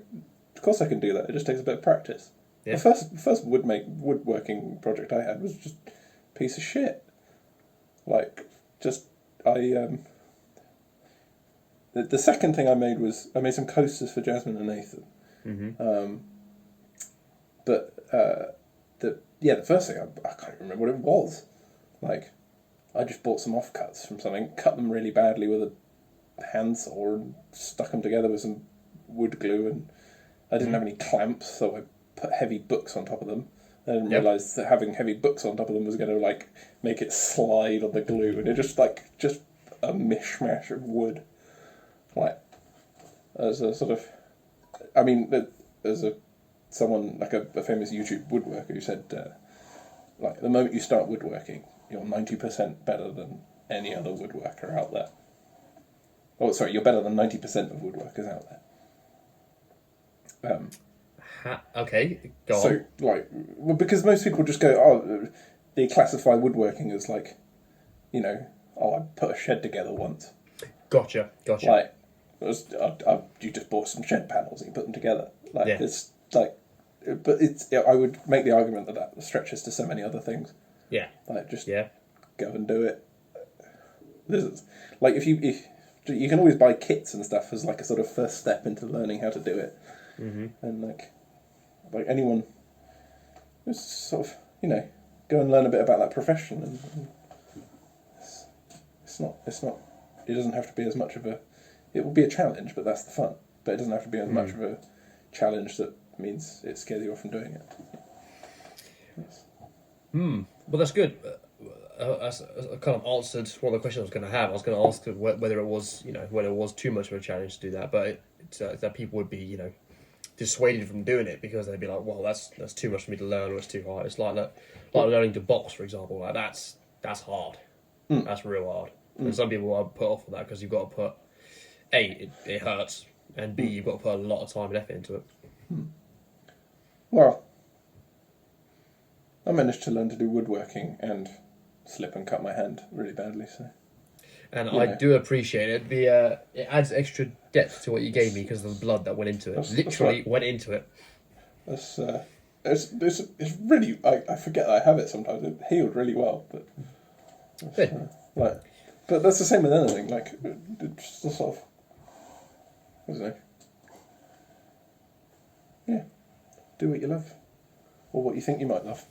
Of course, I can do that. It just takes a bit of practice. Yeah. The first woodworking project I had was just a piece of shit. Like, just I the second thing I made was I made some coasters for Jasmine and Nathan. Mm-hmm. But the first thing I can't remember what it was. Like, I just bought some offcuts from something, cut them really badly with a handsaw, and stuck them together with some wood glue. And I didn't have any clamps, so I put heavy books on top of them. I didn't realise that having heavy books on top of them was going to like make it slide on the glue, and it just a mishmash of wood. Like, as a sort of, I mean, as someone like a famous YouTube woodworker who said, like, the moment you start woodworking, you're 90% better than any other woodworker out there. Oh, sorry, you're better than 90% of woodworkers out there. Okay, go on. So, like, well, because most people just go, oh, they classify woodworking as like, you know, oh, I put a shed together once. Gotcha. Like, you just bought some shed panels and you put them together. Like, it's like, but I would make the argument that stretches to so many other things. Yeah. Like, just go and do it. Like, if you can always buy kits and stuff as like a sort of first step into learning how to do it. Mm-hmm. And like anyone, just sort of, you know, go and learn a bit about that profession. And it's not. It doesn't have to be as much of a. It will be a challenge, but that's the fun. But it doesn't have to be as much of a challenge that means it scares you off from doing it. Yes. Well, that's good. I kind of answered one of the questions I was going to have. I was going to ask whether it was, you know, whether it was too much of a challenge to do that, but that people would be, you know, dissuaded from doing it because they'd be like, well, that's too much for me to learn, or it's too hard. It's like learning to box, for example. Like that's hard. That's real hard. And some people are put off on that because you've got to put it hurts, and B, you've got to put a lot of time and effort into it. Well, I managed to learn to do woodworking and slip and cut my hand really badly. So, and I do appreciate it. It adds extra depth to what you gave me because of the blood that went into it. Literally went into it. It's really. I forget that I have it sometimes. It healed really well, but but that's the same with anything. Like, it's just sort of, I don't know. Yeah, do what you love, or what you think you might love.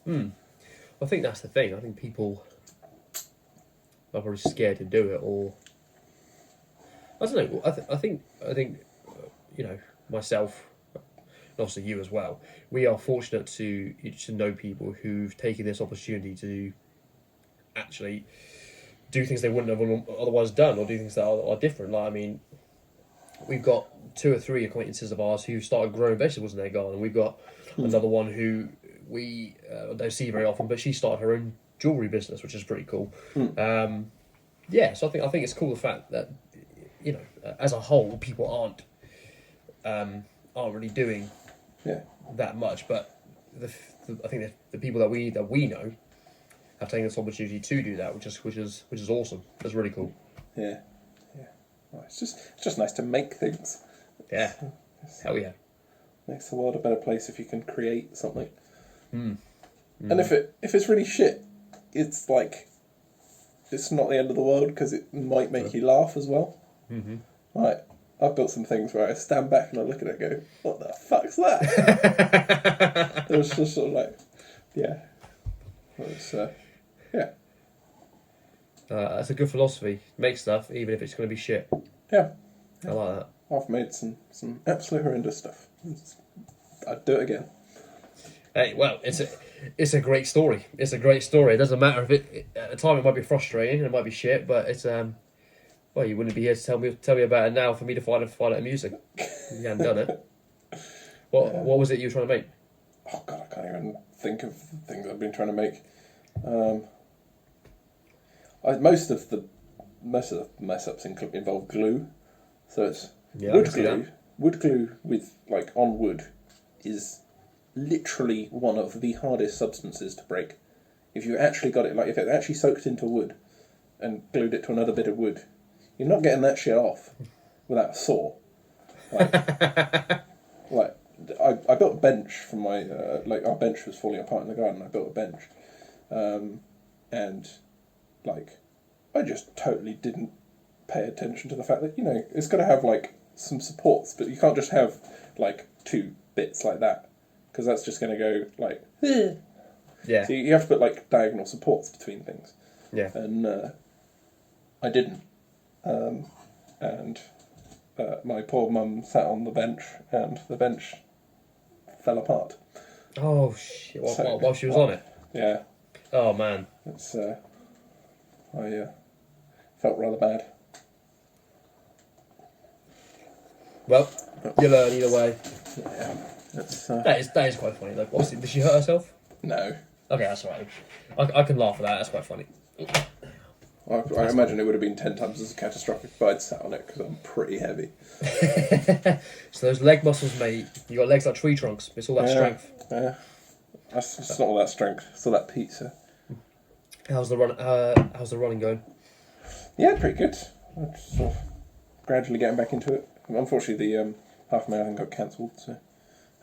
I think that's the thing. I think people are probably scared to do it, or I don't know. I think you know, myself, and obviously you as well. We are fortunate to know people who've taken this opportunity to actually do things they wouldn't have otherwise done, or do things that are different. Like, I mean, we've got 2 or 3 acquaintances of ours who started growing vegetables in their garden. We've got another one who we don't see very often, but she started her own jewellery business, which is pretty cool. So I think it's cool, the fact that, you know, as a whole, people aren't really doing that much, but I think the people that we know have taken this opportunity to do that, which is awesome. That's really cool. Yeah. Well, it's just nice to make things. Yeah. Hell yeah. Makes the world a better place if you can create something. And if it's really shit, it's like, it's not the end of the world because it might make you laugh as well. Like, I've built some things where I stand back and I look at it and go, what the fuck's that? It was just sort of like, yeah. It's, that's a good philosophy. Make stuff, even if it's going to be shit. Yeah. I like that. I've made some absolute horrendous stuff. I'd do it again. Hey, well, it's a great story. It's a great story. It doesn't matter if at the time it might be frustrating and it might be shit, but it's well, you wouldn't be here to tell me about it now for me to find it amusing. You hadn't done it. What was it you were trying to make? Oh God, I can't even think of things I've been trying to make. Most of the mess ups involve glue, so it's wood glue. Wood glue with on wood is literally one of the hardest substances to break. If you actually got it, if it actually soaked into wood and glued it to another bit of wood, you're not getting that shit off without a saw. I built a bench from my like our bench was falling apart in the garden. I built a bench, and like I just totally didn't pay attention to the fact that it's got to have like some supports, but you can't just have like two bits like that because that's just going to go like Yeah. So you have to put like diagonal supports between things. Yeah. And I didn't, and my poor mum sat on the bench, and the bench fell apart. Oh shit! While she was on it. Yeah. Oh man. It's I felt rather bad. Well, you learn either way. Yeah. It's That is quite funny though. Obviously, did she hurt herself? no. Okay, that's alright. I can laugh at that. That's quite funny. I imagine it would have been 10 times as catastrophic if I'd sat on it because I'm pretty heavy. So those leg muscles, mate. You got legs like tree trunks. It's all that strength. Yeah. It's not all that strength. It's all that pizza. How's the run? How's the running going? Yeah, pretty good. I'm just sort of gradually getting back into it. Unfortunately, the half marathon got cancelled. So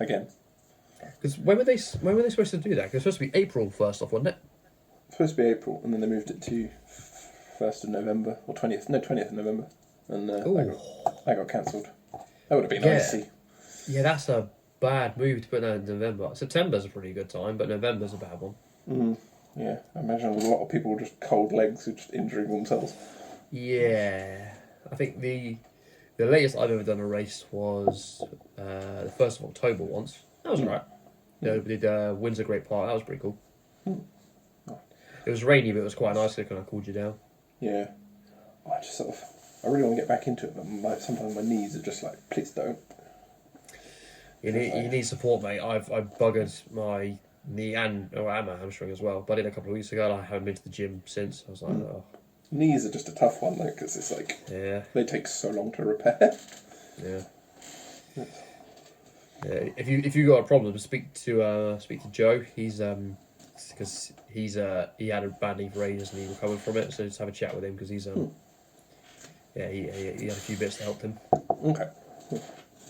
again, Because when were they supposed to do that? 'Cause it was supposed to be April first off, wasn't it? it's supposed to be April, and then they moved it to 1st of November or 20th. No, 20th of November, and I got cancelled. That would have been icy. Yeah, that's a bad move to put that in November. September's a pretty good time, but November's a bad one. Yeah, I imagine a lot of people were just cold legs who just injuring themselves. Yeah, I think the latest I've ever done a race was the 1st of October once. That was alright. We did Windsor Great Park. That was pretty cool. It was rainy, but it was quite nice when I called you down. Yeah, I really want to get back into it, but sometimes my knees are just like, please don't. You need support, mate. I've buggered my knee and my hamstring as well. But I did a couple of weeks ago, and I haven't been to the gym since. I was like, oh. Knees are just a tough one, though, because it's like they take so long to repair. Yeah. Yeah. If you got a problem, speak to Joe. He's because he had a bad knee for ages and he recovered from it. So just have a chat with him because he's he had a few bits that helped him. Okay.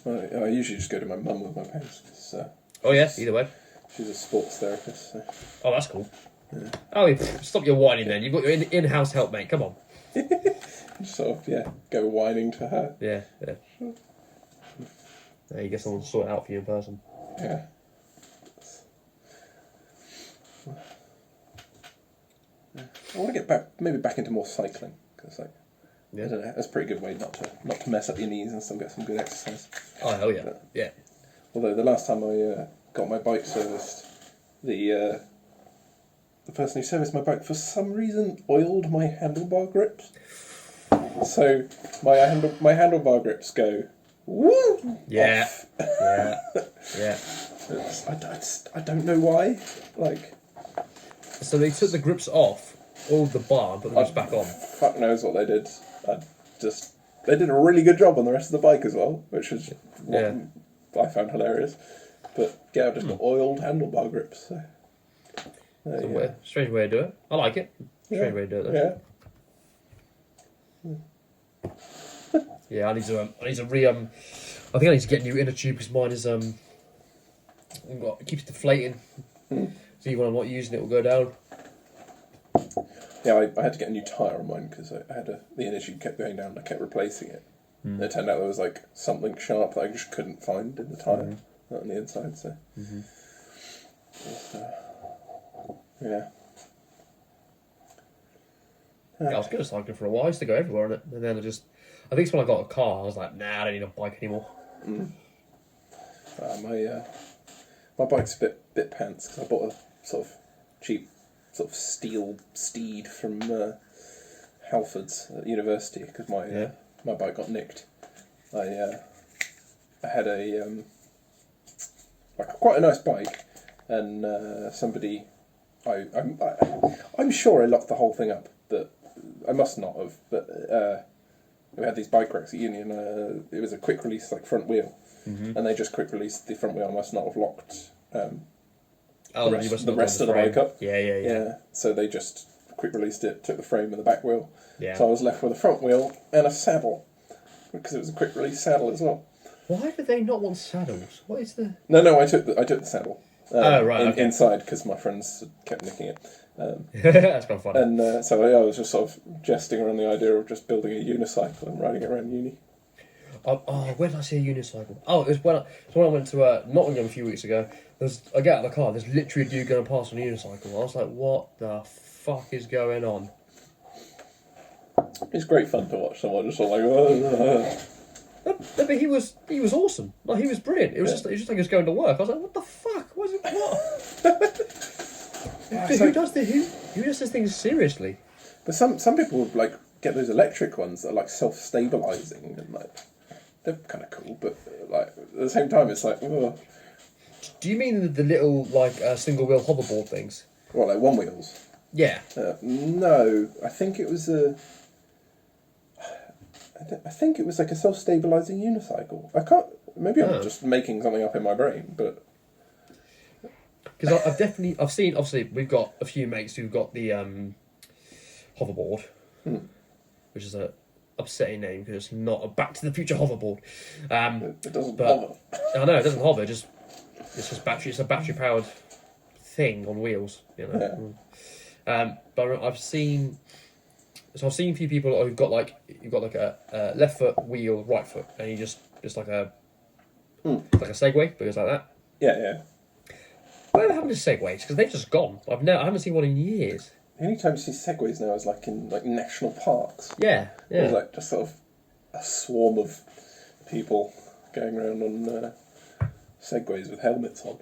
I usually just go to my mum with my pains. Oh yeah, either way. She's a sports therapist. So. Oh, that's cool. Yeah. Oh, stop your whining then. You've got your in-house help, mate. Come on. Just sort of, go whining to her. Yeah. Yeah, you get someone to sort it out for you in person. Yeah. I want to get back into more cycling because, I don't know, that's a pretty good way not to mess up your knees and still get some good exercise. Oh hell yeah, yeah. Although the last time I got my bike serviced, the person who serviced my bike for some reason oiled my handlebar grips. So my handlebar grips go woo. Yeah. Off. Yeah. I don't know why. Like. So they took the grips off, oiled the bar, and put the grips back on. Fuck knows what they did. They did a really good job on the rest of the bike as well, which is what I found hilarious. But I've just got oiled handlebar grips. So. Strange way to do it. I like it. Strange way to do it though. Yeah. Yeah, I need to I think I need to get a new inner tube because mine is it keeps deflating. So when I'm not using it, will go down. Yeah, I had to get a new tyre on mine because I had the inner tube kept going down and I kept replacing it. And it turned out there was like something sharp that I just couldn't find in the tyre, not on the inside. So, yeah. Yeah, I was good at cycling for a while. I used to go everywhere on it, and then I think it's when I got a car, I was like, nah, I don't need a bike anymore. My bike's a bit pants because I bought a sort of cheap sort of steel steed from Halfords at university because my bike got nicked. I had a quite a nice bike, and somebody I'm sure I locked the whole thing up, but I must not have. But we had these bike racks at uni, and it was a quick release like front wheel. And they just quick released the front wheel. I must not have locked the rest of the bike up. Yeah. So they just quick released it, took the frame and the back wheel. Yeah. So I was left with a front wheel and a saddle because it was a quick release saddle as well. Why do they not want saddles? What is the... No, I took the saddle. Oh, right, okay. Inside, because my friends kept nicking it. That's kind of funny. And so I was just sort of jesting around the idea of just building a unicycle and riding it around uni. Where did I see a unicycle? Oh, it was when I went to Nottingham a few weeks ago. I get out of the car, there's literally a dude going past on a unicycle. I was like, what the fuck is going on? It's great fun to watch someone just sort of like... But he was awesome. Like, he was brilliant. It was just like he was going to work. I was like, what the fuck? What? Who does this thing seriously? But some people would like get those electric ones that are like self-stabilizing and like they're kind of cool, but like at the same time it's like, ugh. Do you mean the little like single wheel hoverboard things? Well, like one wheels. Yeah. No, I think it was I think it was like a self-stabilizing unicycle. I can't. Maybe I'm just making something up in my brain, but because I've seen. Obviously, we've got a few mates who've got the hoverboard, which is a upsetting name because it's not a Back to the Future hoverboard. It doesn't hover. I know it doesn't hover. It's just battery. It's a battery powered thing on wheels. You know. Yeah. But I've seen a few people who've got like a left foot wheel, right foot, and you just like a Segway, because like that. Yeah. Where happened to Segways? Because they've just gone. I haven't seen one in years. The only time you see Segways now is like in like national parks. Yeah. There's like just sort of a swarm of people going around on Segways with helmets on.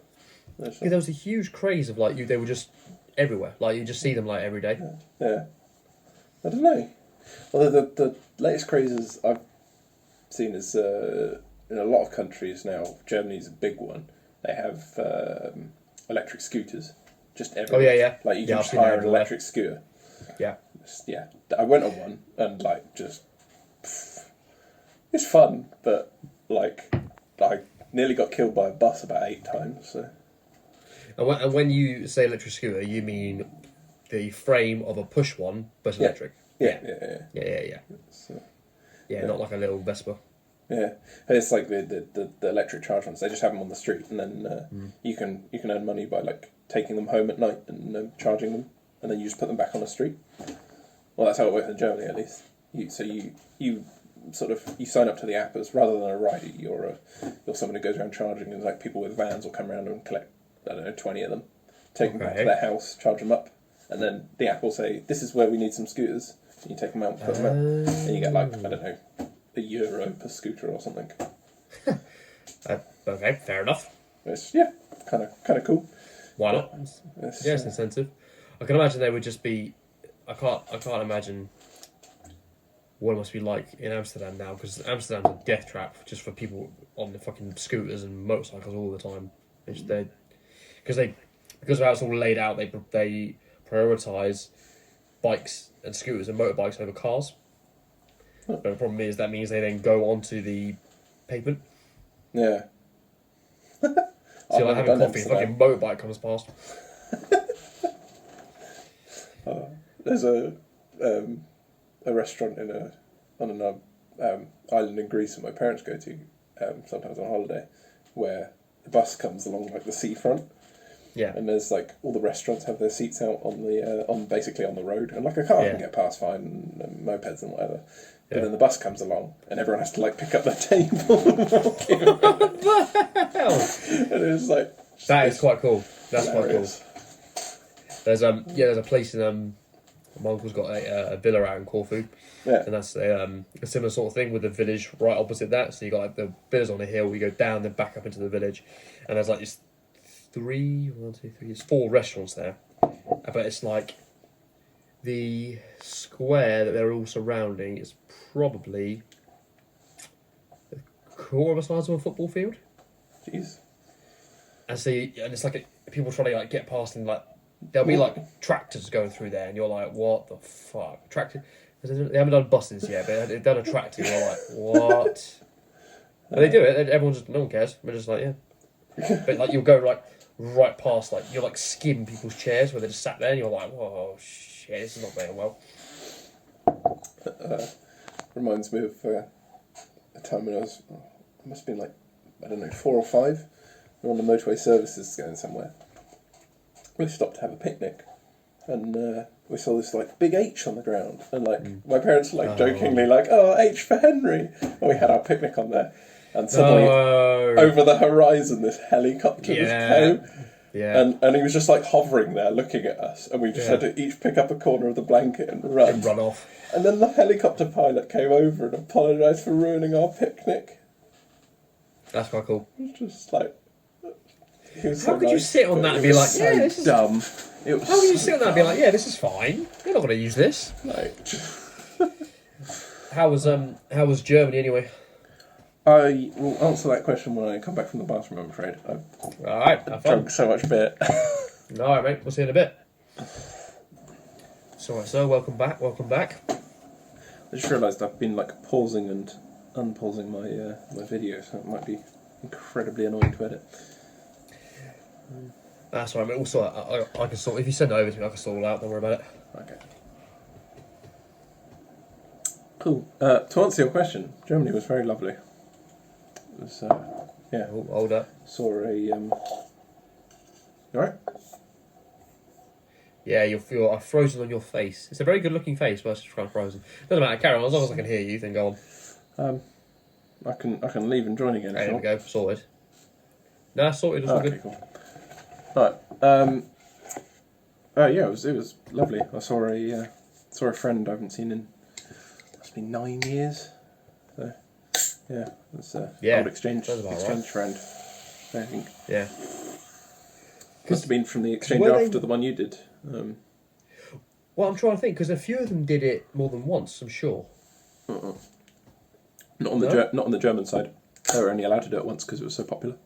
There was a huge craze of like they were just everywhere. Like you just see them like every day. Yeah. I don't know. Well, the latest crazes I've seen is in a lot of countries now. Germany's a big one. They have electric scooters just everywhere. Oh yeah. Like you can just hire an electric scooter. Yeah. Yeah. I went on one and like just it's fun, but like I nearly got killed by a bus about 8 times. So. And when you say electric scooter, you mean the frame of a push one, but electric. Yeah. So, not like a little Vespa. Yeah, it's like the electric charge ones. They just have them on the street, and then you can earn money by like taking them home at night and charging them, and then you just put them back on the street. Well, that's how it works in Germany, at least. You sign up to the app as rather than a rider, you're someone who goes around charging, and like people with vans will come around and collect 20 of them, take them back to their house, charge them up, and then the app will say, "This is where we need some scooters." And you take them out and put them out, and you get like €1 per scooter or something. Okay, fair enough. It's kind of cool. Why not? It's incentive. I can imagine they would just be. I can't imagine what it must be like in Amsterdam now, because Amsterdam's a death trap just for people on the fucking scooters and motorcycles all the time. Because of how it's all laid out, they prioritise bikes and scooters and motorbikes over cars. But the problem is that means they then go onto the pavement. Yeah. So you're like having coffee, a fucking motorbike comes past. There's a restaurant on an island in Greece that my parents go to sometimes on holiday, where the bus comes along like the seafront. Yeah. And there's like all the restaurants have their seats out on the basically on the road, and like a car can get past fine, and mopeds and whatever. But then the bus comes along, and everyone has to like pick up their table and walk in. What the hell? And it's like that is quite cool. That's hilarious. Quite cool. There's a place in my uncle's got a villa out in Corfu. Yeah. And that's a similar sort of thing with the village right opposite that. So you got like the villa's on a hill, you go down, then back up into the village, and there's like these 4 restaurants there. But it's like the square that they're all surrounding is probably a quarter of the size of a football field. Jeez. And it's like people trying to like get past, and like there'll be like tractors going through there, and you're like, what the fuck? Tractor? They haven't done buses yet, but they've done a tractor. You're like, what? But they do it. No one cares. We're just like, yeah. But like you'll go like right past, like you'll like skim people's chairs where they just sat there, and you're like, whoa, shit, this is not going well. Reminds me of a time when I must have been like, I don't know, 4 or 5. We were on the motorway services going somewhere. We stopped to have a picnic, and we saw this like big H on the ground, and like my parents were like jokingly like, "Oh, H for Henry," and we had our picnic on there, and suddenly over the horizon this helicopter just came. Yeah. And he was just like hovering there looking at us, and we just had to each pick up a corner of the blanket and run. And run off. And then the helicopter pilot came over and apologised for ruining our picnic. That's quite cool. It was just like... How could you sit on that and be like, so this is dumb. How could you sit on that and be like, yeah, this is fine. You're not going to use this. Like... How was Germany anyway? I will answer that question when I come back from the bathroom, I'm afraid. Alright, have fun. Drunk so much beer. Alright, mate, we'll see you in a bit. So, welcome back. I just realised I've been like pausing and unpausing my video, so it might be incredibly annoying to edit. That's all right, mate. Also, I can sort. If you send it over to me, I can sort it out. Don't worry about it. Okay. Cool. To answer your question, Germany was very lovely. It was, yeah. Oh, hold up. Saw a. You alright? Yeah, you're frozen on your face. It's a very good-looking face, but it's just kind of frozen. Doesn't matter. Carry on. As long as I can hear you, then go on. I can leave and join again. There we go. Sorted. Nah, sorted. It's all Okay, good. cool. Right. Yeah, it was lovely. I saw a friend I haven't seen in must be 9 years. So yeah, it's old exchange friend. I think. Yeah. Must have been from the exchange after the one you did. Well, I'm trying to think because a few of them did it more than once. I'm sure. Not on the German side. They were only allowed to do it once because it was so popular.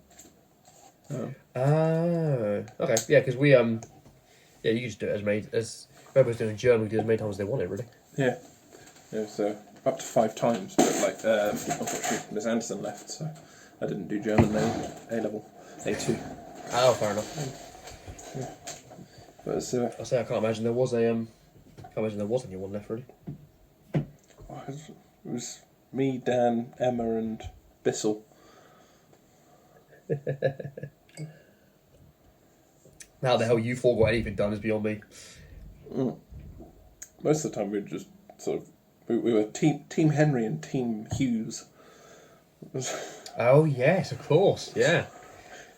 Oh, okay. Yeah, because we yeah, you just do it as whoever was doing German, we did as many times as they wanted, really. Yeah. It was up to 5 times, but like unfortunately Miss Anderson left, so I didn't do German then. A-level, A2. Oh, fair enough. Yeah. But it's, I can't imagine there was a can't imagine there was anyone left, really. It was me, Dan, Emma, and Bissell. How the hell you four got anything done is beyond me. Most of the time we just sort of we were team Henry and Team Hughes. Oh yes, of course, yeah.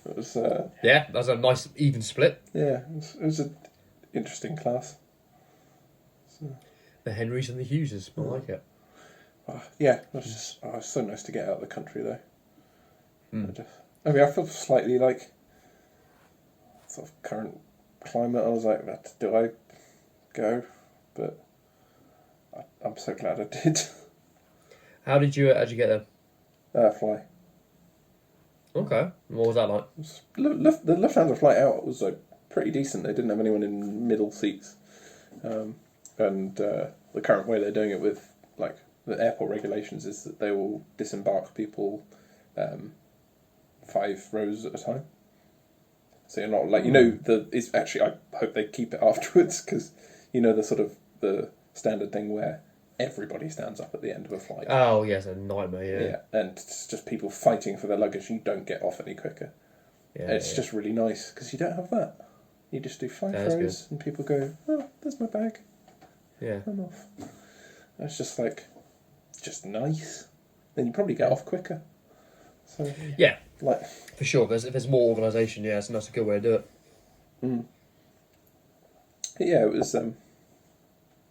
It was yeah, that's a nice even split. Yeah, it was an interesting class. So. The Henrys and the Hugheses, I like it. Yeah, it was just it's so nice to get out of the country though. I feel slightly like sort of current climate. I was like, do I go? But I'm so glad I did. How'd you get there? Fly. Okay, what was that like? The Lufthansa flight out was like pretty decent. They didn't have anyone in middle seats, and the current way they're doing it with like the airport regulations is that they will disembark people 5 rows at a time. So you're not like it's actually I hope they keep it afterwards because the sort of the standard thing where everybody stands up at the end of a flight. Oh yes, a nightmare. Yeah, and it's just people fighting for their luggage. You don't get off any quicker. Yeah, it's just really nice because you don't have that. You just do 5 rows and people go, oh, there's my bag. Yeah, I'm off. It's just like, just nice. Then you probably get off quicker. So yeah, like for sure. If there's more organisation, yeah, so that's a good way to do it. Yeah, it was.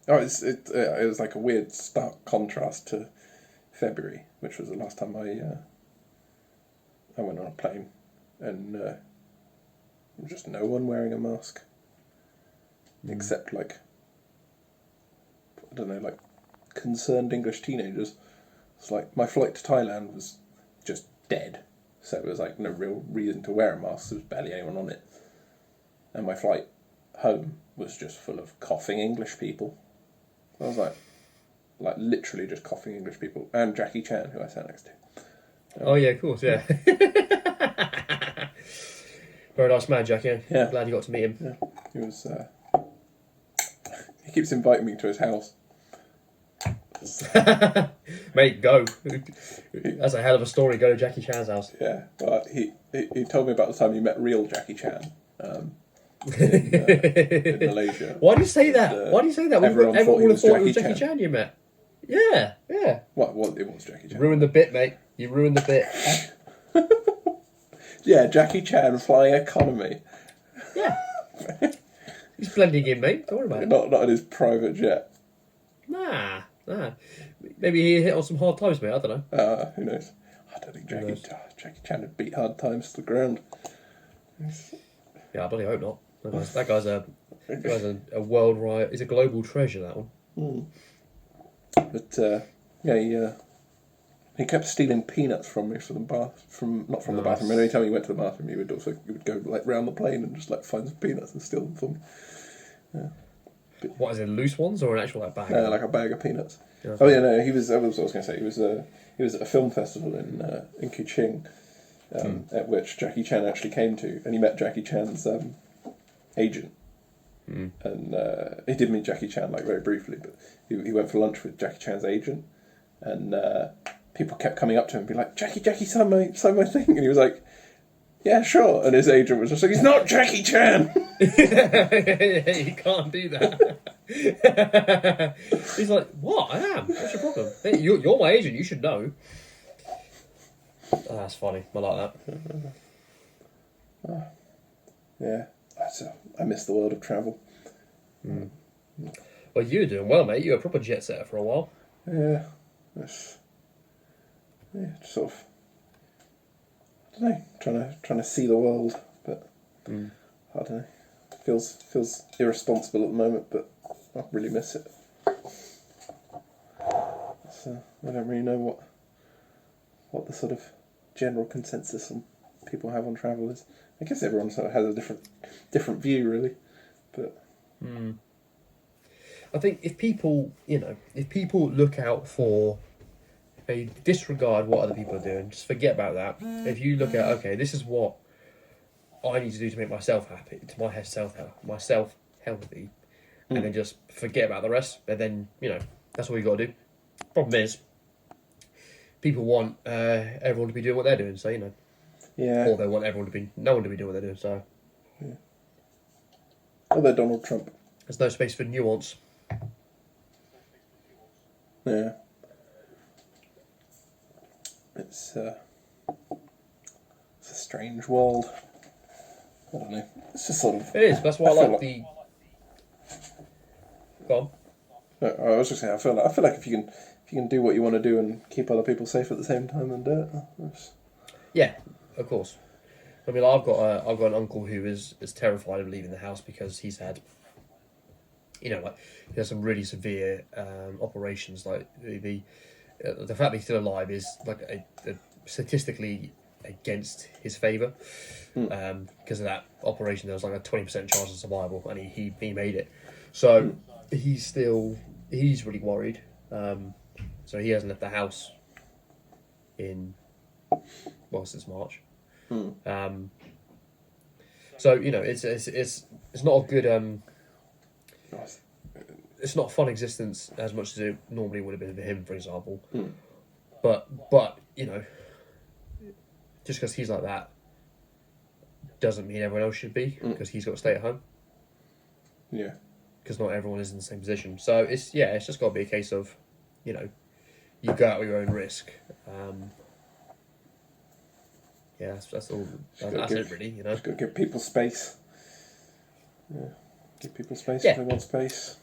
It was like a weird stark contrast to February, which was the last time I went on a plane, and just no one wearing a mask, except like I don't know, like concerned English teenagers. It's like my flight to Thailand was just dead, so it was like no real reason to wear a mask. There was barely anyone on it, and my flight home was just full of coughing English people. I was like literally just coughing English people, and Jackie Chan, who I sat next to. Oh yeah, of course, yeah. Very nice man, Jackie. Yeah, glad you got to meet him. Yeah, he was. He keeps inviting me to his house. Mate, go. That's a hell of a story. Go to Jackie Chan's house. Yeah, but he told me about the time he met real Jackie Chan in Malaysia. Why do you say that? Why do you say that? Everyone Everyone would have thought it was Jackie Jackie Chan. Chan you met. Yeah, yeah. What? Well, it was Jackie Chan. Ruined the bit, mate. You ruined the bit. Yeah, Jackie Chan flying economy. Yeah. He's blending in, mate. Don't worry about it. Not in his private jet. Nah. Maybe he hit on some hard times, mate. I don't know. Who knows? I don't think Jackie Chan would beat hard times to the ground. Yeah, I bloody hope not. That guy's a world-wide... He's a global treasure, that one. But, yeah, he kept stealing peanuts from me from the bathroom. The bathroom. And any time he went to the bathroom, he would go like round the plane and just like find some peanuts and steal them from me. Yeah. What, is it loose ones or an actual like bag? Like a bag of peanuts. Yeah. Oh yeah, no, he was. I was going to say he was at a film festival in Kuching, at which Jackie Chan actually came to, and he met Jackie Chan's agent. And he did meet Jackie Chan like very briefly, but he went for lunch with Jackie Chan's agent, and people kept coming up to him and be like, Jackie, sign my thing, and he was like, yeah, sure, and his agent was just like, he's not Jackie Chan. You can't do that. He's like, what? I am. What's your problem? Hey, you're my agent. You should know. Oh, that's funny. I like that. Yeah, I miss the world of travel. Well, you were doing well, mate. You were a proper jet setter for a while. Yeah, just sort of, I don't know, trying to see the world, but I don't know. Feels irresponsible at the moment, but I really miss it. So I don't really know what the sort of general consensus on people have on travel is. I guess everyone sort of has a different view, really, but. I think if people look out for, they disregard what other people are doing, just forget about that. If you look at, okay, this is what I need to do to make myself happy, to myself healthy, and then just forget about the rest, and then, that's all you got to do. Problem is, people want everyone to be doing what they're doing, so, Yeah. or they want no one to be doing what they're doing, so. Yeah. Or they're Donald Trump. There's no space for nuance. Yeah. It's a strange world. I don't know. It's just sort of. It is. That's why I like the. Go on. I was just saying. I feel like if you can do what you want to do and keep other people safe at the same time, then do it. Yeah, of course. I mean, I've got an uncle who is terrified of leaving the house because he's had, he has some really severe operations. Like the fact that he's still alive is like a statistically against his favour. Because of that operation, there was like a 20% chance of survival, and he made it. So he's really worried. So he hasn't left the house since March. So it's not a good it's not a fun existence as much as it normally would have been for him, for example. But just because he's like that doesn't mean everyone else should be, because he's got to stay at home. Yeah. Because not everyone is in the same position. So it's just got to be a case of, you go out with your own risk. Yeah, that's all. That's it, really. Just got to give people space. Yeah, give people space Yeah. if they want space.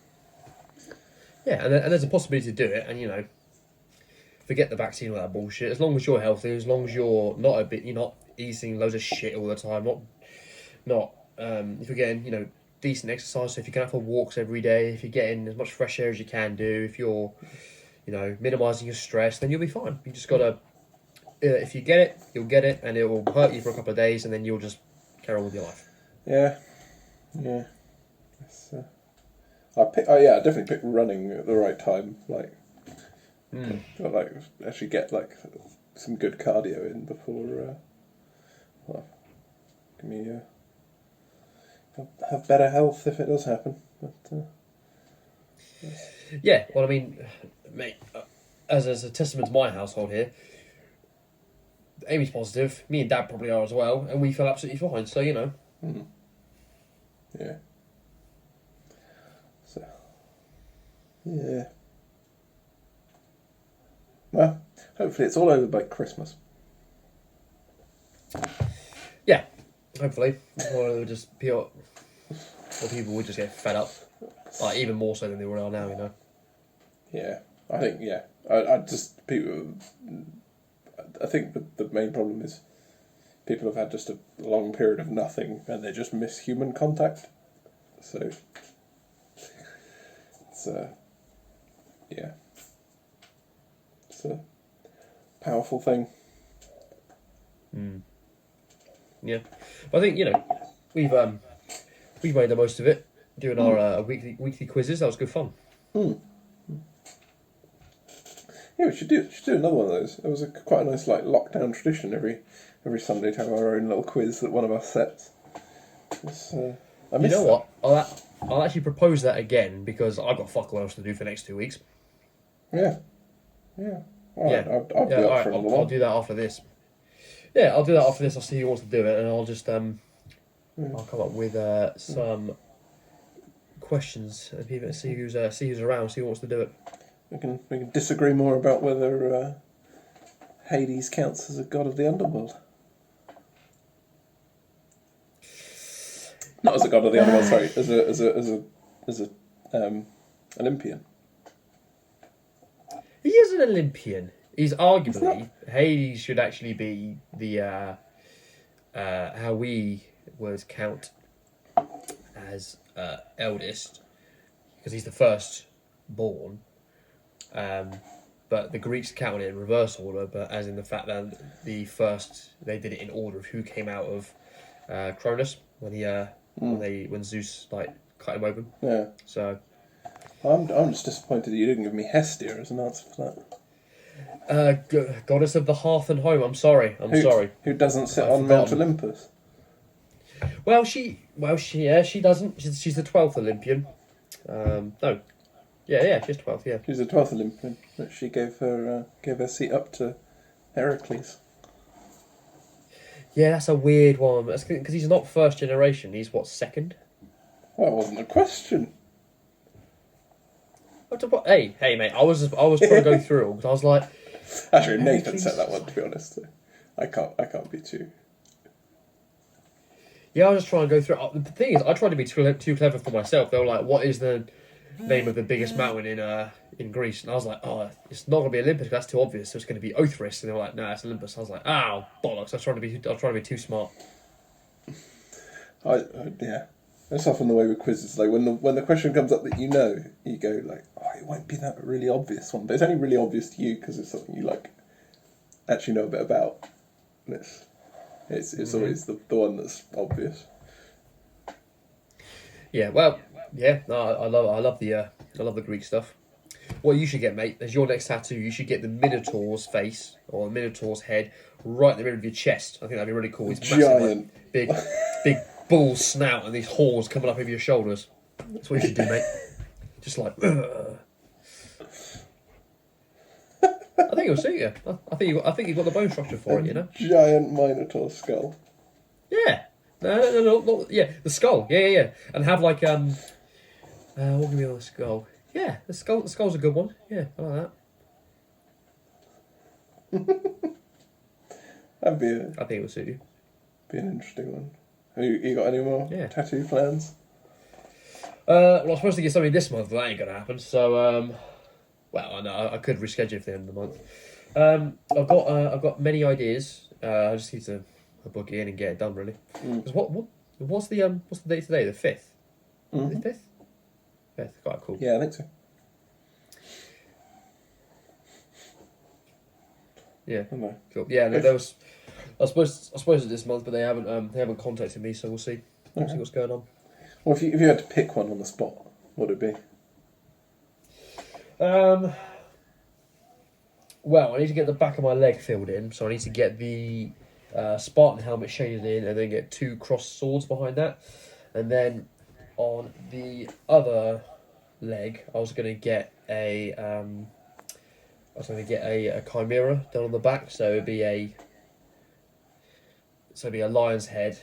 Yeah, and there's a possibility to do it, and forget the vaccine, all that bullshit. As long as you're healthy, as long as you're not eating loads of shit all the time, if you're getting decent exercise, so if you can go for walks every day, if you're getting as much fresh air as you can do, if you're minimising your stress, then you'll be fine. You just gotta. If you get it, you'll get it, and it will hurt you for a couple of days, and then you'll just carry on with your life. Yeah. I definitely picked running at the right time. Actually get some good cardio in before. Give me have better health if it does happen. But Yeah, well, I mean, mate, as a testament to my household here, Amy's positive. Me and Dad probably are as well, and we feel absolutely fine. So you know. Yeah. So. Yeah. Well, hopefully it's all over by Christmas. Yeah, hopefully. Or it'll just people will just get fed up, like even more so than they are now. You know. Yeah, I think I just people. I think the main problem is people have had just a long period of nothing and they just miss human contact. So it's yeah, it's a powerful thing. Yeah, but I think we've made the most of it doing our weekly quizzes. That was good fun. Yeah, we should do another one of those. It was quite a nice lockdown tradition every Sunday to have our own little quiz that one of us sets. I miss that. What? I'll actually propose that again because I've got fuck all else to do for the next 2 weeks. Yeah. All right, I'll be up for another one. I'll do that after this. Yeah, I'll do that after this. I'll see who wants to do it, and I'll just I'll come up with some questions and people see who's around, see who wants to do it. We can disagree more about whether Hades counts as a god of the underworld. Not as a god of the underworld, sorry, as a Olympian. He is an Olympian. He's arguably Hades should actually be the how we would count as eldest because he's the first born. But the Greeks counted it in reverse order, but as in the fact that they did it in order of who came out of Cronus when Zeus cut him open. Yeah. So I'm just disappointed that you didn't give me Hestia as an answer for that. Goddess of the hearth and home. I'm sorry. Who doesn't sit on Mount Olympus? She she doesn't. She's the 12th Olympian. No. Yeah, she's 12th, yeah. She's the 12th Olympian, but she gave her seat up to Heracles. Yeah, that's a weird one. That's because he's not first generation. He's second? Well, that wasn't a question. Hey, mate. I was trying to go through it because I was like. Actually, Nathan said that one. To be honest, so I can't be too. Yeah, I was just trying to go through it. The thing is, I tried to be too clever for myself. They were like, "What is the name of the biggest mountain in Greece?" And I was like, "Oh, it's not going to be Olympus. That's too obvious. So it's going to be Othrys." And they were like, "No, it's Olympus." I was like, "Oh, bollocks!" I was trying to be too smart. Yeah. That's often the way with quizzes. Like when the question comes up that you go like, "Oh, it won't be that really obvious one," but it's only really obvious to you because it's something you actually know a bit about. And it's always the one that's obvious. Yeah. Well. Yeah. No, I love the Greek stuff. What you should get, mate, is your next tattoo. You should get the Minotaur's face or the Minotaur's head right in the middle of your chest. I think that'd be really cool. It's giant, massive, big bull snout and these horns coming up over your shoulders. That's what you should do, mate. Just like. I think it'll suit you. I think you've got the bone structure for it. You know. Giant Minotaur skull. Yeah. No, not, yeah, the skull. Yeah. And have what can be on the skull? Yeah, the skull's a good one. Yeah, I like that. I think it would suit you. Be an interesting one. You got any more tattoo plans? Well, I was supposed to get something this month, but that ain't gonna happen. So, I know I could reschedule for the end of the month. I've got many ideas. I just need to book it in and get it done, really. Because what's the date today? The 5th. The 5th. 5th. Quite cool. Yeah, I think so. Yeah. Cool. Yeah, there was. I suppose it's this month, but they haven't contacted me, so we'll see. We'll see what's going on. Well, if you had to pick one on the spot, what would it be? Well, I need to get the back of my leg filled in, so I need to get the Spartan helmet shaded in, and then get 2 crossed swords behind that, and then on the other leg, I was going to get a was going to get a chimera done on the back, so it'd be a lion's head,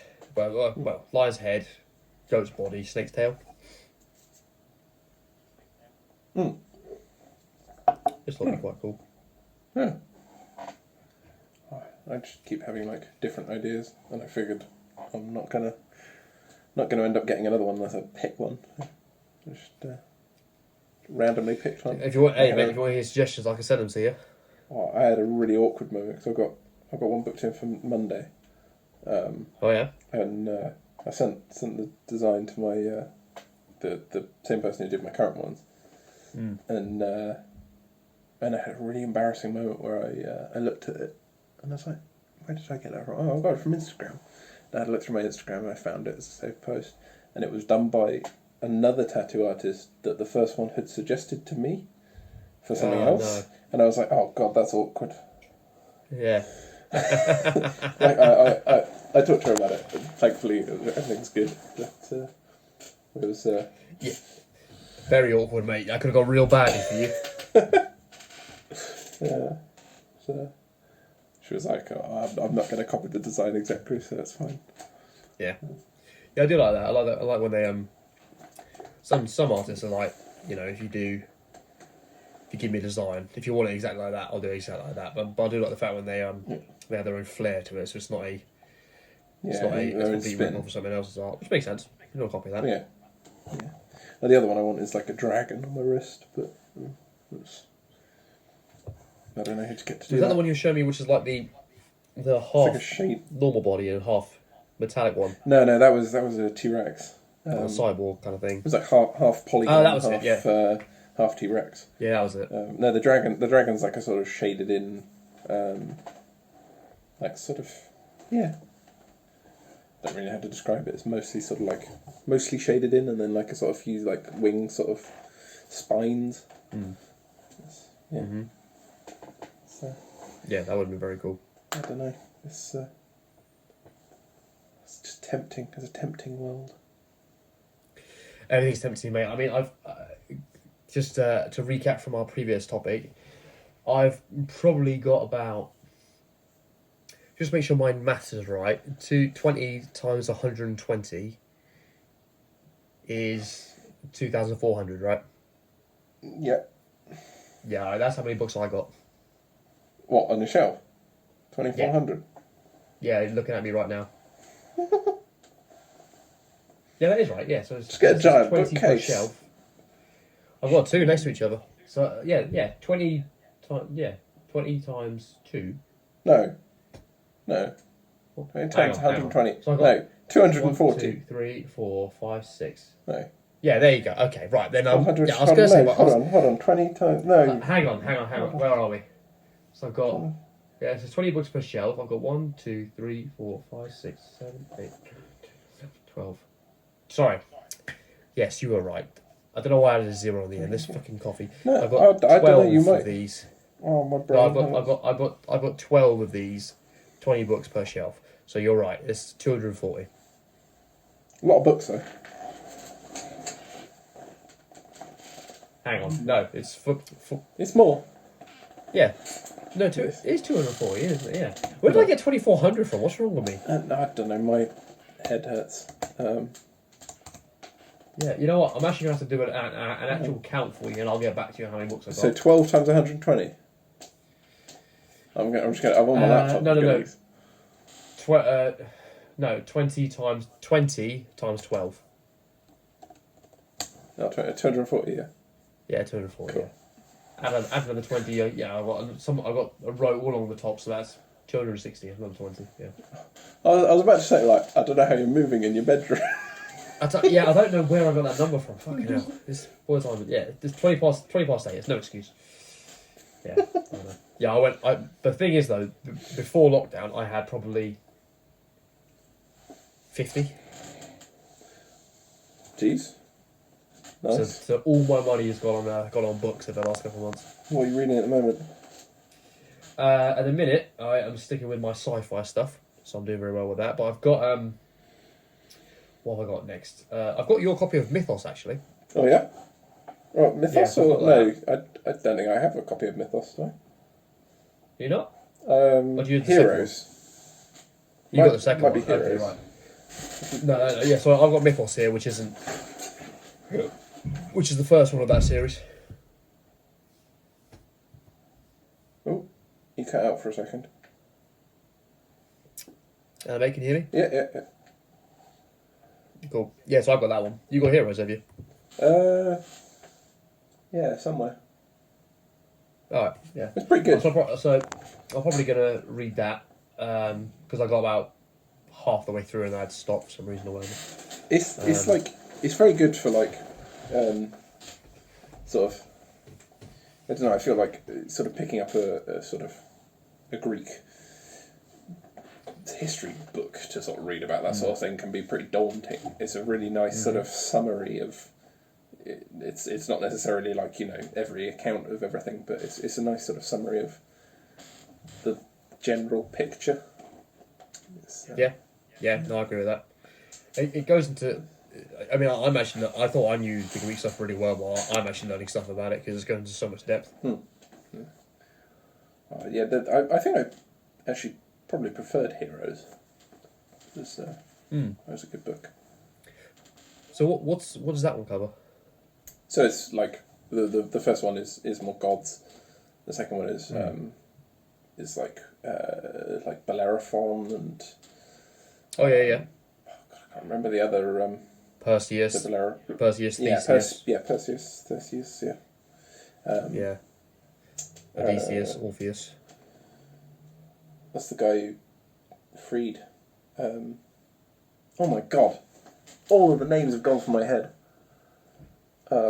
lion's head, goat's body, snake's tail. Just thought it'd be quite cool. Yeah. I just keep having like different ideas, and I figured I'm not gonna end up getting another one unless I pick one. Just randomly picked one. If you want, if you want any suggestions, I can send them to you. Oh, I had a really awkward moment because I've got one booked in for Monday. Oh yeah. And I sent the design to my the same person who did my current ones, and I had a really embarrassing moment where I looked at it and I was like, where did I get that from? Oh, I got it from Instagram. And I had a look through my Instagram and I found it as a saved post, and it was done by another tattoo artist that the first one had suggested to me for something else, and I was like, oh god, that's awkward. Yeah. I talked to her about it, and thankfully everything's good. But it was yeah, very awkward, mate. I could have gone real badly for you. Yeah. So she was like, oh, I'm not going to copy the design exactly, so that's fine. Yeah. Yeah, I do like that. I like that. I like when they some artists are like, you know, if you give me a design, if you want it exactly like that, I'll do it exactly like that. But I do like the fact when they have their own flair to it, so it's not a rip off of someone else's art, which makes sense. You don't copy that. Yeah. Now, the other one I want is like a dragon on my wrist, but I don't know who to get to do that. Is that the one you showed me, which is like the half like normal body and half metallic one? No, that was a T-Rex. A cyborg kind of thing. It was like half polygon, that was half T-Rex. Yeah, that was it. No, the dragon's like a sort of shaded in, like sort of, yeah. Don't really know how to describe it. It's mostly sort of like mostly shaded in, and then like a sort of few like wing sort of spines. Yeah. Mm-hmm. So, yeah, that would be very cool. I don't know. It's just tempting. It's a tempting world. Everything's tempting, mate. I mean, I've just to recap from our previous topic, I've probably got about, just make sure my maths is right, 20 times 120 is 2,400, right? Yeah. Yeah, that's how many books I got. What, on the shelf? 2,400? Yeah, you're looking at me right now. Yeah, that is right, yeah. So it's just get a giant 20 bookcase. per shelf. I've got two next to each other. So, 20 times 2. No. 20 times 120. So I got no, 240. 1, 2, 3, 4, 5, 6. No. Yeah, there you go. Okay, right. Then I was going to say... Hold on. 20 times... No. Hang on. Where are we? So I've got... Yeah, so 20 books per shelf. I've got 1, 2, 3, 4, 5, 6, 7, 8, 12. Sorry. Yes, you were right. I don't know why I added a 0 on the end. This fucking coffee. No, I've got 12 I don't know, you might. of these. Oh, my brain. I've got 12 of these, 20 books per shelf. So you're right. It's 240. A lot of books though. Hang on. No, it's It's more. Yeah. No, it is 240, isn't it? Yeah. Where did I get 2,400 from? What's wrong with me? I don't know. My head hurts. Yeah, you know what? I'm actually going to have to do an actual count for you, and I'll get back to you how many books I've got. So 12 times 120. I'm on my laptop. No. 20 times 12. No, 240. Yeah. Yeah, 240. Cool. Yeah. Add another 20. Yeah, I've got a row all along the top, so that's 260. Another 20. Yeah. I was about to say, like, I don't know how you're moving in your bedroom. I don't know where I got that number from. Fucking hell. This boy time. Yeah, it's 20 past 8. It's no excuse. Yeah. I know. Yeah, the thing is though, before lockdown, I had probably 50. Jeez. Nice. So all my money has gone on books over the last couple of months. What are you reading at the moment? At the minute, I am sticking with my sci-fi stuff, so I'm doing very well with that. But I've got what have I got next? I've got your copy of Mythos actually. Oh yeah. Oh, Mythos Yeah, or no? I don't think I have a copy of Mythos. Do I? You not? Or do you do the second Heroes. You got the second might one. be Heroes. Okay, right. No. Yeah. So I've got Mythos here, which is the first one of that series. Oh, you cut out for a second. Mate, can you hear me? Yeah. Cool. Yeah, so I've got that one. You got Heroes, have you? Yeah, somewhere. Alright, yeah. It's pretty good. So I'm probably going to read that because I got about half the way through and I had to stop for some reason or whatever. It's very good for like sort of, I don't know, I feel like sort of picking up a sort of a Greek history book to sort of read about that sort of thing can be pretty daunting. It's a really nice sort of summary of. It's not necessarily like, you know, every account of everything, but it's a nice sort of summary of the general picture. Yeah, no, I agree with that. It goes into. I mean, I'm actually. I thought I knew the Greek stuff really well, but I'm actually learning stuff about it because it's going into so much depth. I think I actually probably preferred Heroes. That was a good book. So what does that one cover? So it's like the first one is more gods. The second one is like Bellerophon and. Oh yeah. I can't remember the other. Perseus. Perseus. Theseus. Theseus. Yeah. Odysseus. Orpheus. That's the guy who freed. Oh my god! All of the names have gone from my head. Tell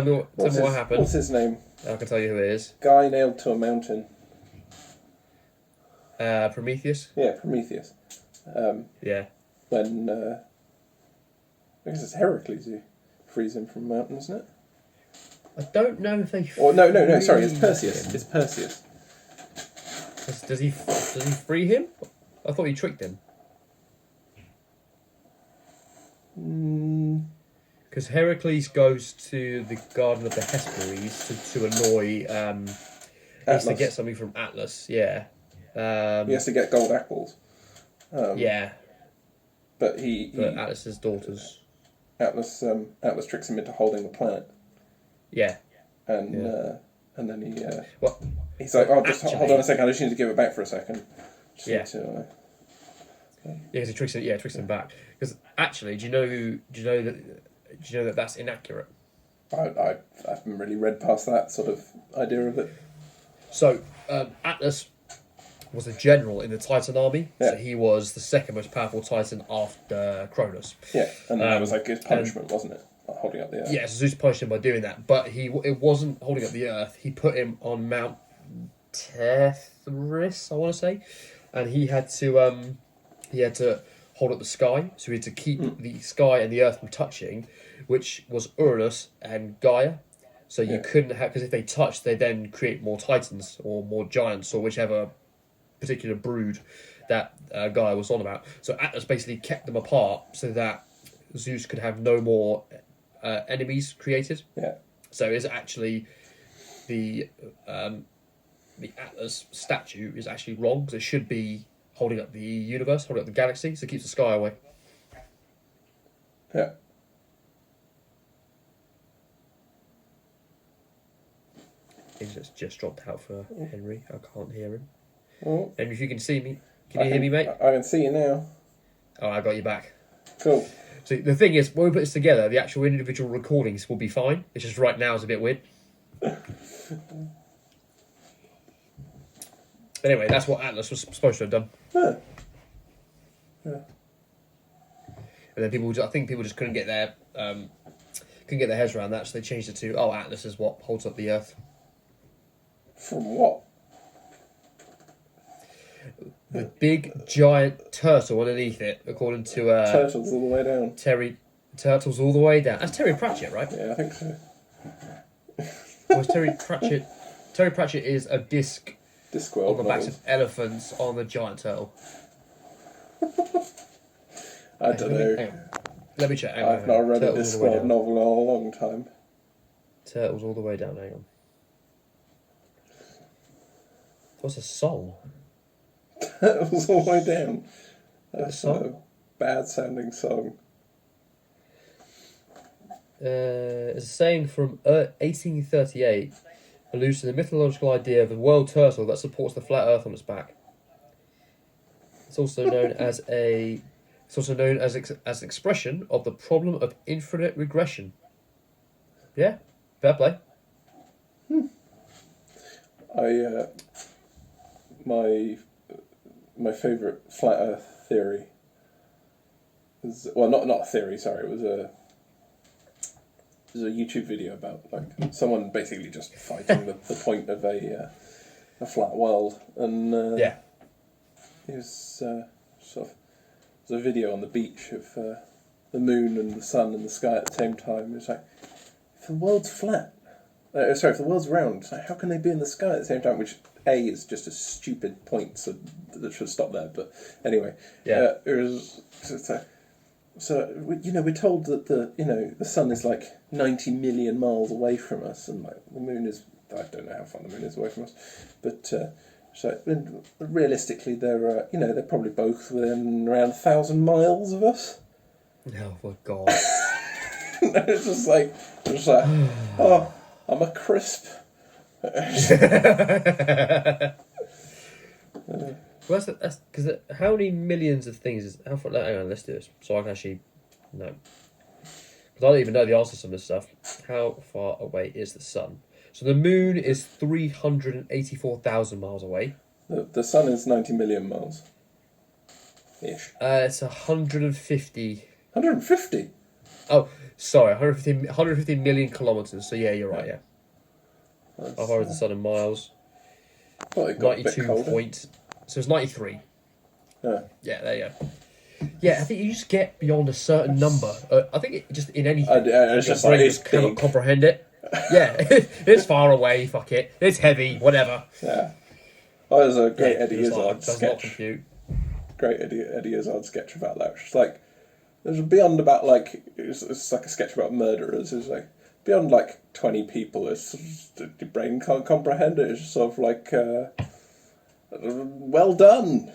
me what happened. What's his name? I can tell you who it is. Guy nailed to a mountain. Prometheus. Yeah, Prometheus. Yeah. When I guess it's Heracles who frees him from a mountain, isn't it? I don't know if they. Or no. Sorry, it's Perseus. It's Perseus. Does he free him? I thought he tricked him. Because Heracles goes to the Garden of the Hesperides to annoy. He has to get something from Atlas. Yeah. He has to get gold apples. Yeah. But For Atlas's daughters. Atlas tricks him into holding the planet. Yeah. And then he. What? He's like, oh, just hold on a second. I just need to give it back for a second. Yeah, because he tricks him back. Because actually, do you know that that's inaccurate? I haven't really read past that sort of idea of it. So Atlas was a general in the Titan army. Yeah. So he was the second most powerful Titan after Cronus. Yeah, and that was like his punishment, wasn't it? Like holding up the earth. Yeah, so Zeus punished him by doing that, but it wasn't holding up the earth. He put him on Mount Tethris, I want to say, and he had to hold up the sky. So he had to keep the sky and the earth from touching, which was Uranus and Gaia. So you couldn't have, because if they touched, they then create more Titans or more giants or whichever particular brood that Gaia was on about. So Atlas basically kept them apart so that Zeus could have no more enemies created. Yeah. So it's actually the Atlas statue is actually wrong because it should be holding up the universe, holding up the galaxy, so it keeps the sky away. Yeah. He's just dropped out for Henry. I can't hear him. Oh. Henry, if you can see me, can you hear me, mate? I can see you now. Oh, I got you back. Cool. So the thing is, when we put this together, the actual individual recordings will be fine. It's just right now it's a bit weird. Anyway, that's what Atlas was supposed to have done. Yeah. And then I think people just couldn't get their heads around that, so they changed it to, Atlas is what holds up the Earth. From what? The big giant turtle underneath it, according to Turtles all the way down. Turtles all the way down. That's Terry Pratchett, right? Yeah, I think so. Or is Terry Pratchett? Terry Pratchett is a disc Discworld on the backs novels. of elephants on the giant turtle. I don't know. Hang on. Let me check. I've not read a Discworld novel in a long time. Turtles all the way down. Hang on. What's a song? That was all the way down. That's song? a bad sounding song. It's a saying from 1838, alludes to the mythological idea of a world turtle that supports the flat Earth on its back. It's also known as as an expression of the problem of infinite regression. Yeah, fair play. My favourite flat Earth theory is, well, not a theory. Sorry, it was a YouTube video about like someone basically just fighting the point of a flat world, and Yeah. it was sort of, it was a video on the beach of the moon and the sun and the sky at the same time. It's like, if the world's flat, if the world's round, it's like, how can they be in the sky at the same time? Which A is just a stupid point, so that should stop there. But anyway, Yeah. it was. So we're told that the sun is like 90 million miles away from us, and like the moon is, I don't know how far the moon is away from us, but so realistically they're probably both within around 1,000 miles of us. Oh my god. It's just like oh, I'm a crisp. Well, that's because how many millions of things is how far? Hang on, let's do this so I can actually know. Because I don't even know the answer to some of this stuff. How far away is the sun? So the moon is 384,000 miles away. The sun is 90 million miles. Ish. It's 150. 150. Oh, sorry, 150 million kilometers. So yeah, you're right. Yeah. How far is the sun in miles? Well, it got a bit 92 colder. point. So it's 93. Yeah. Yeah, there you go. Yeah, I think you just get beyond a certain number. I think it just in anything. It's your just brain like, it's cannot big. comprehend it. Yeah, it's far away. Fuck it. It's heavy. Whatever. Yeah. Oh, there's a great Eddie it's like, Izzard does not sketch. compute. Great Eddie Izzard sketch about that. It's like, there's beyond about like, it's like a sketch about murderers. It's like, beyond like 20 people, your brain can't comprehend it. It's just sort of like, well done.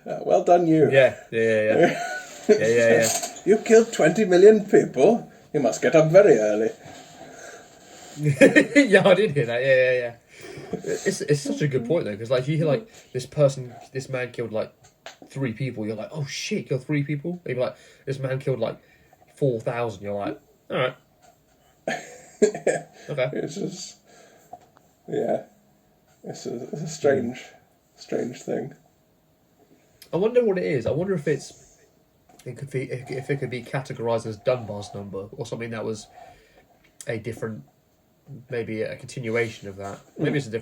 Well done, you. Yeah. Yeah. You killed 20 million people. You must get up very early. Yeah, I did hear that. Yeah. It's such a good point though, because like you hear like this man killed like 3 people. You're like, oh shit, killed 3 people. And you're like, this man killed like 4,000. You're like, all right. Okay. It's just, yeah, it's a strange thing. I wonder what it is. I wonder if it could be categorised as Dunbar's number or something that was a different, maybe a continuation of that. Maybe it's a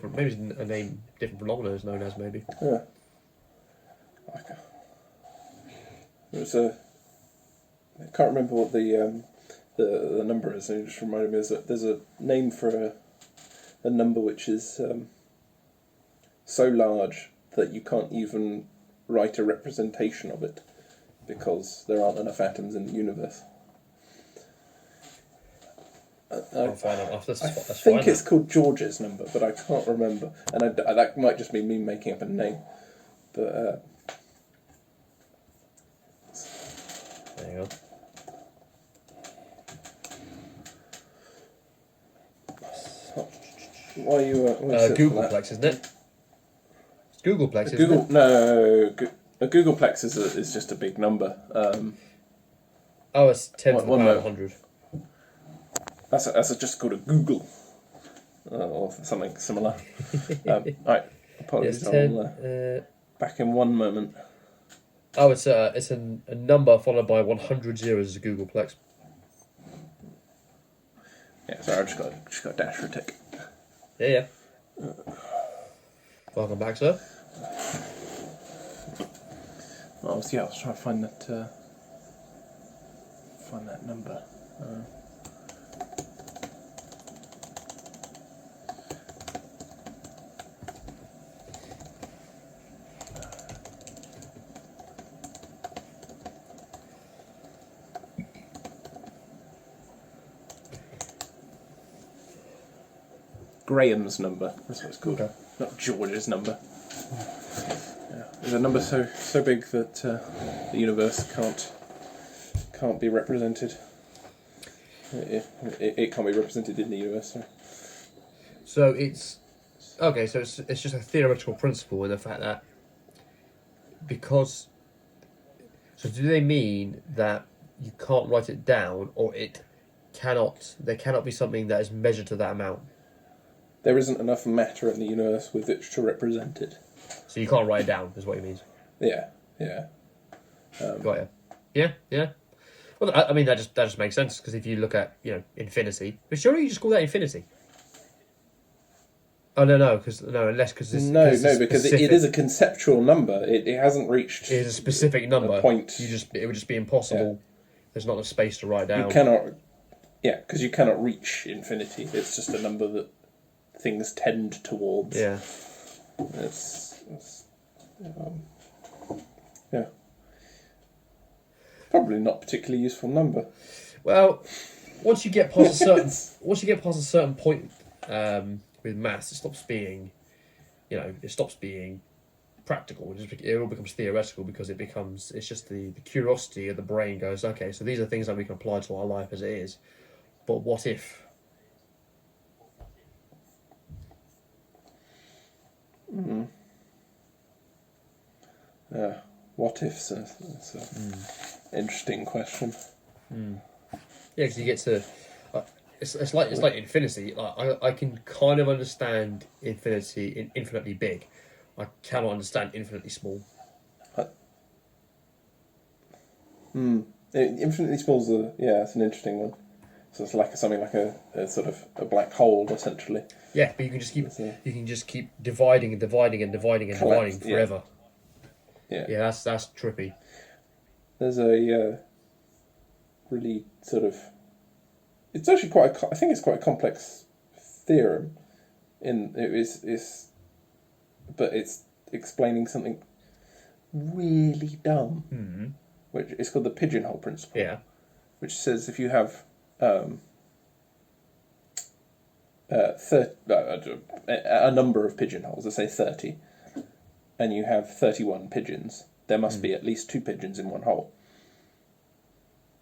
name different phenomenon is known as maybe. Yeah. I can't remember what the number is. It just reminded me that there's a name for a number which is so large that you can't even write a representation of it because there aren't enough atoms in the universe. I'll find out. I think it's called George's number, but I can't remember. And that might just be me making up a name. But hang on. why are you? Googleplex, isn't it? It's Googleplex, isn't it? No, a Googleplex is just a big number. Oh, it's 10 to the One power moment. 100. That's just called a Google, or something similar. Right, apologies. Yes, 10. I'll, back in one moment. Oh, it's a number followed by 100 zeros as a Googleplex. Yeah, sorry, I just got a dash for a tick. Yeah. Welcome back, sir. I was trying to find that number. Graham's number. That's what it's called. Okay. Not George's number. Is a number so big that the universe can't be represented. It can't be represented in the universe. Sorry. So it's okay. So it's just a theoretical principle in the fact that because. So do they mean that you can't write it down, or there cannot be something that is measured to that amount? There isn't enough matter in the universe with which to represent it. So you can't write it down, is what he means. Yeah. Got you. Yeah. Well, I mean that just makes sense because if you look at infinity, but surely you just call that infinity. Oh no, because because it is a conceptual number. It hasn't reached. It is a specific number. A point. It would just be impossible. Yeah. There's not enough space to write down. You cannot. Yeah, because you cannot reach infinity. It's just a number that things tend towards. Yeah. Yeah. Probably not particularly useful number. Well, once you get past a certain point with maths, it stops being, practical. It all becomes theoretical because it's just the curiosity of the brain goes, okay, so these are things that we can apply to our life as it is, but what if? Yeah, what if's an interesting question. Yeah, because you get to, it's like infinity. Like, I can kind of understand infinity infinitely big. I cannot understand infinitely small. Infinitely small's it's an interesting one. So it's like something like a sort of a black hole, essentially. Yeah, but you can just keep dividing and dividing and dividing and dividing forever. Yeah, that's trippy. There's a really sort of. It's actually I think it's quite a complex theorem. But it's explaining something really dumb, which is called the pigeonhole principle. Yeah, which says if you have a number of pigeonholes, let's say 30, and you have 31 pigeons, there must be at least 2 pigeons in one hole.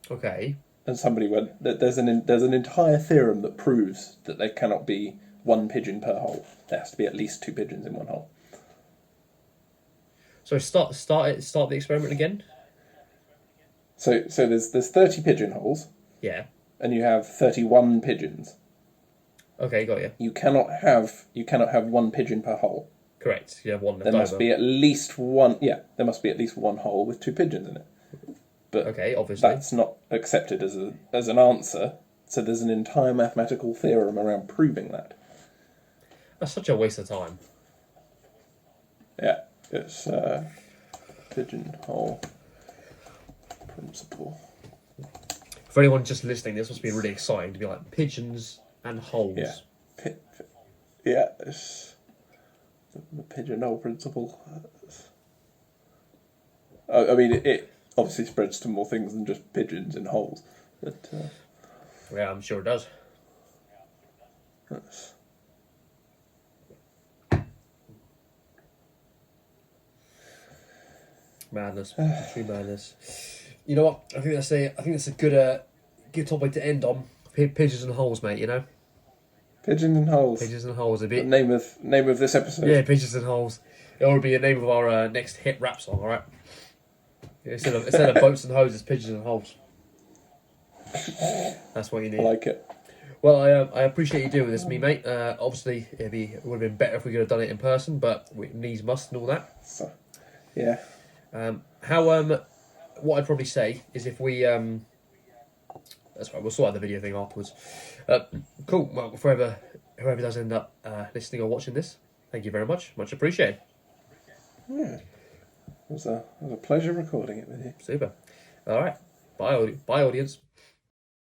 Okay. And somebody went that there's an entire theorem that proves that there cannot be 1 pigeon per hole. There has to be at least 2 pigeons in one hole. So start the experiment again. So there's 30 pigeonholes. Yeah. And you have 31 pigeons. Okay, got you. You cannot have 1 pigeon per hole. Correct. You have one left over. There must be at least one. Yeah, there must be at least one hole with 2 pigeons in it. But okay, obviously that's not accepted as an answer. So there's an entire mathematical theorem around proving that. That's such a waste of time. Yeah, it's pigeonhole principle. For anyone just listening, this must be really exciting to be like pigeons and holes. Yeah. It's the pigeonhole principle. I mean, it obviously spreads to more things than just pigeons in holes. But yeah, I'm sure it does. Madness, true madness. You know what? I think that's a good topic to end on. Pigeons and holes, mate. You know. Pigeons and holes. Pigeons and holes. A bit. The name of this episode. Yeah, pigeons and holes. It will be the name of our next hit rap song. All right. Instead of boats and hoses, pigeons and holes. That's what you need. I like it. Well, I appreciate you doing this, me mate. Obviously, it would have been better if we could have done it in person, but needs must and all that. So, yeah. What I'd probably say is if we that's right, we'll sort out the video thing afterwards. Cool. Well, for whoever does end up listening or watching this, thank you very much. Much appreciated. Yeah. It was a pleasure recording it with you. Super. All right. Bye, audience.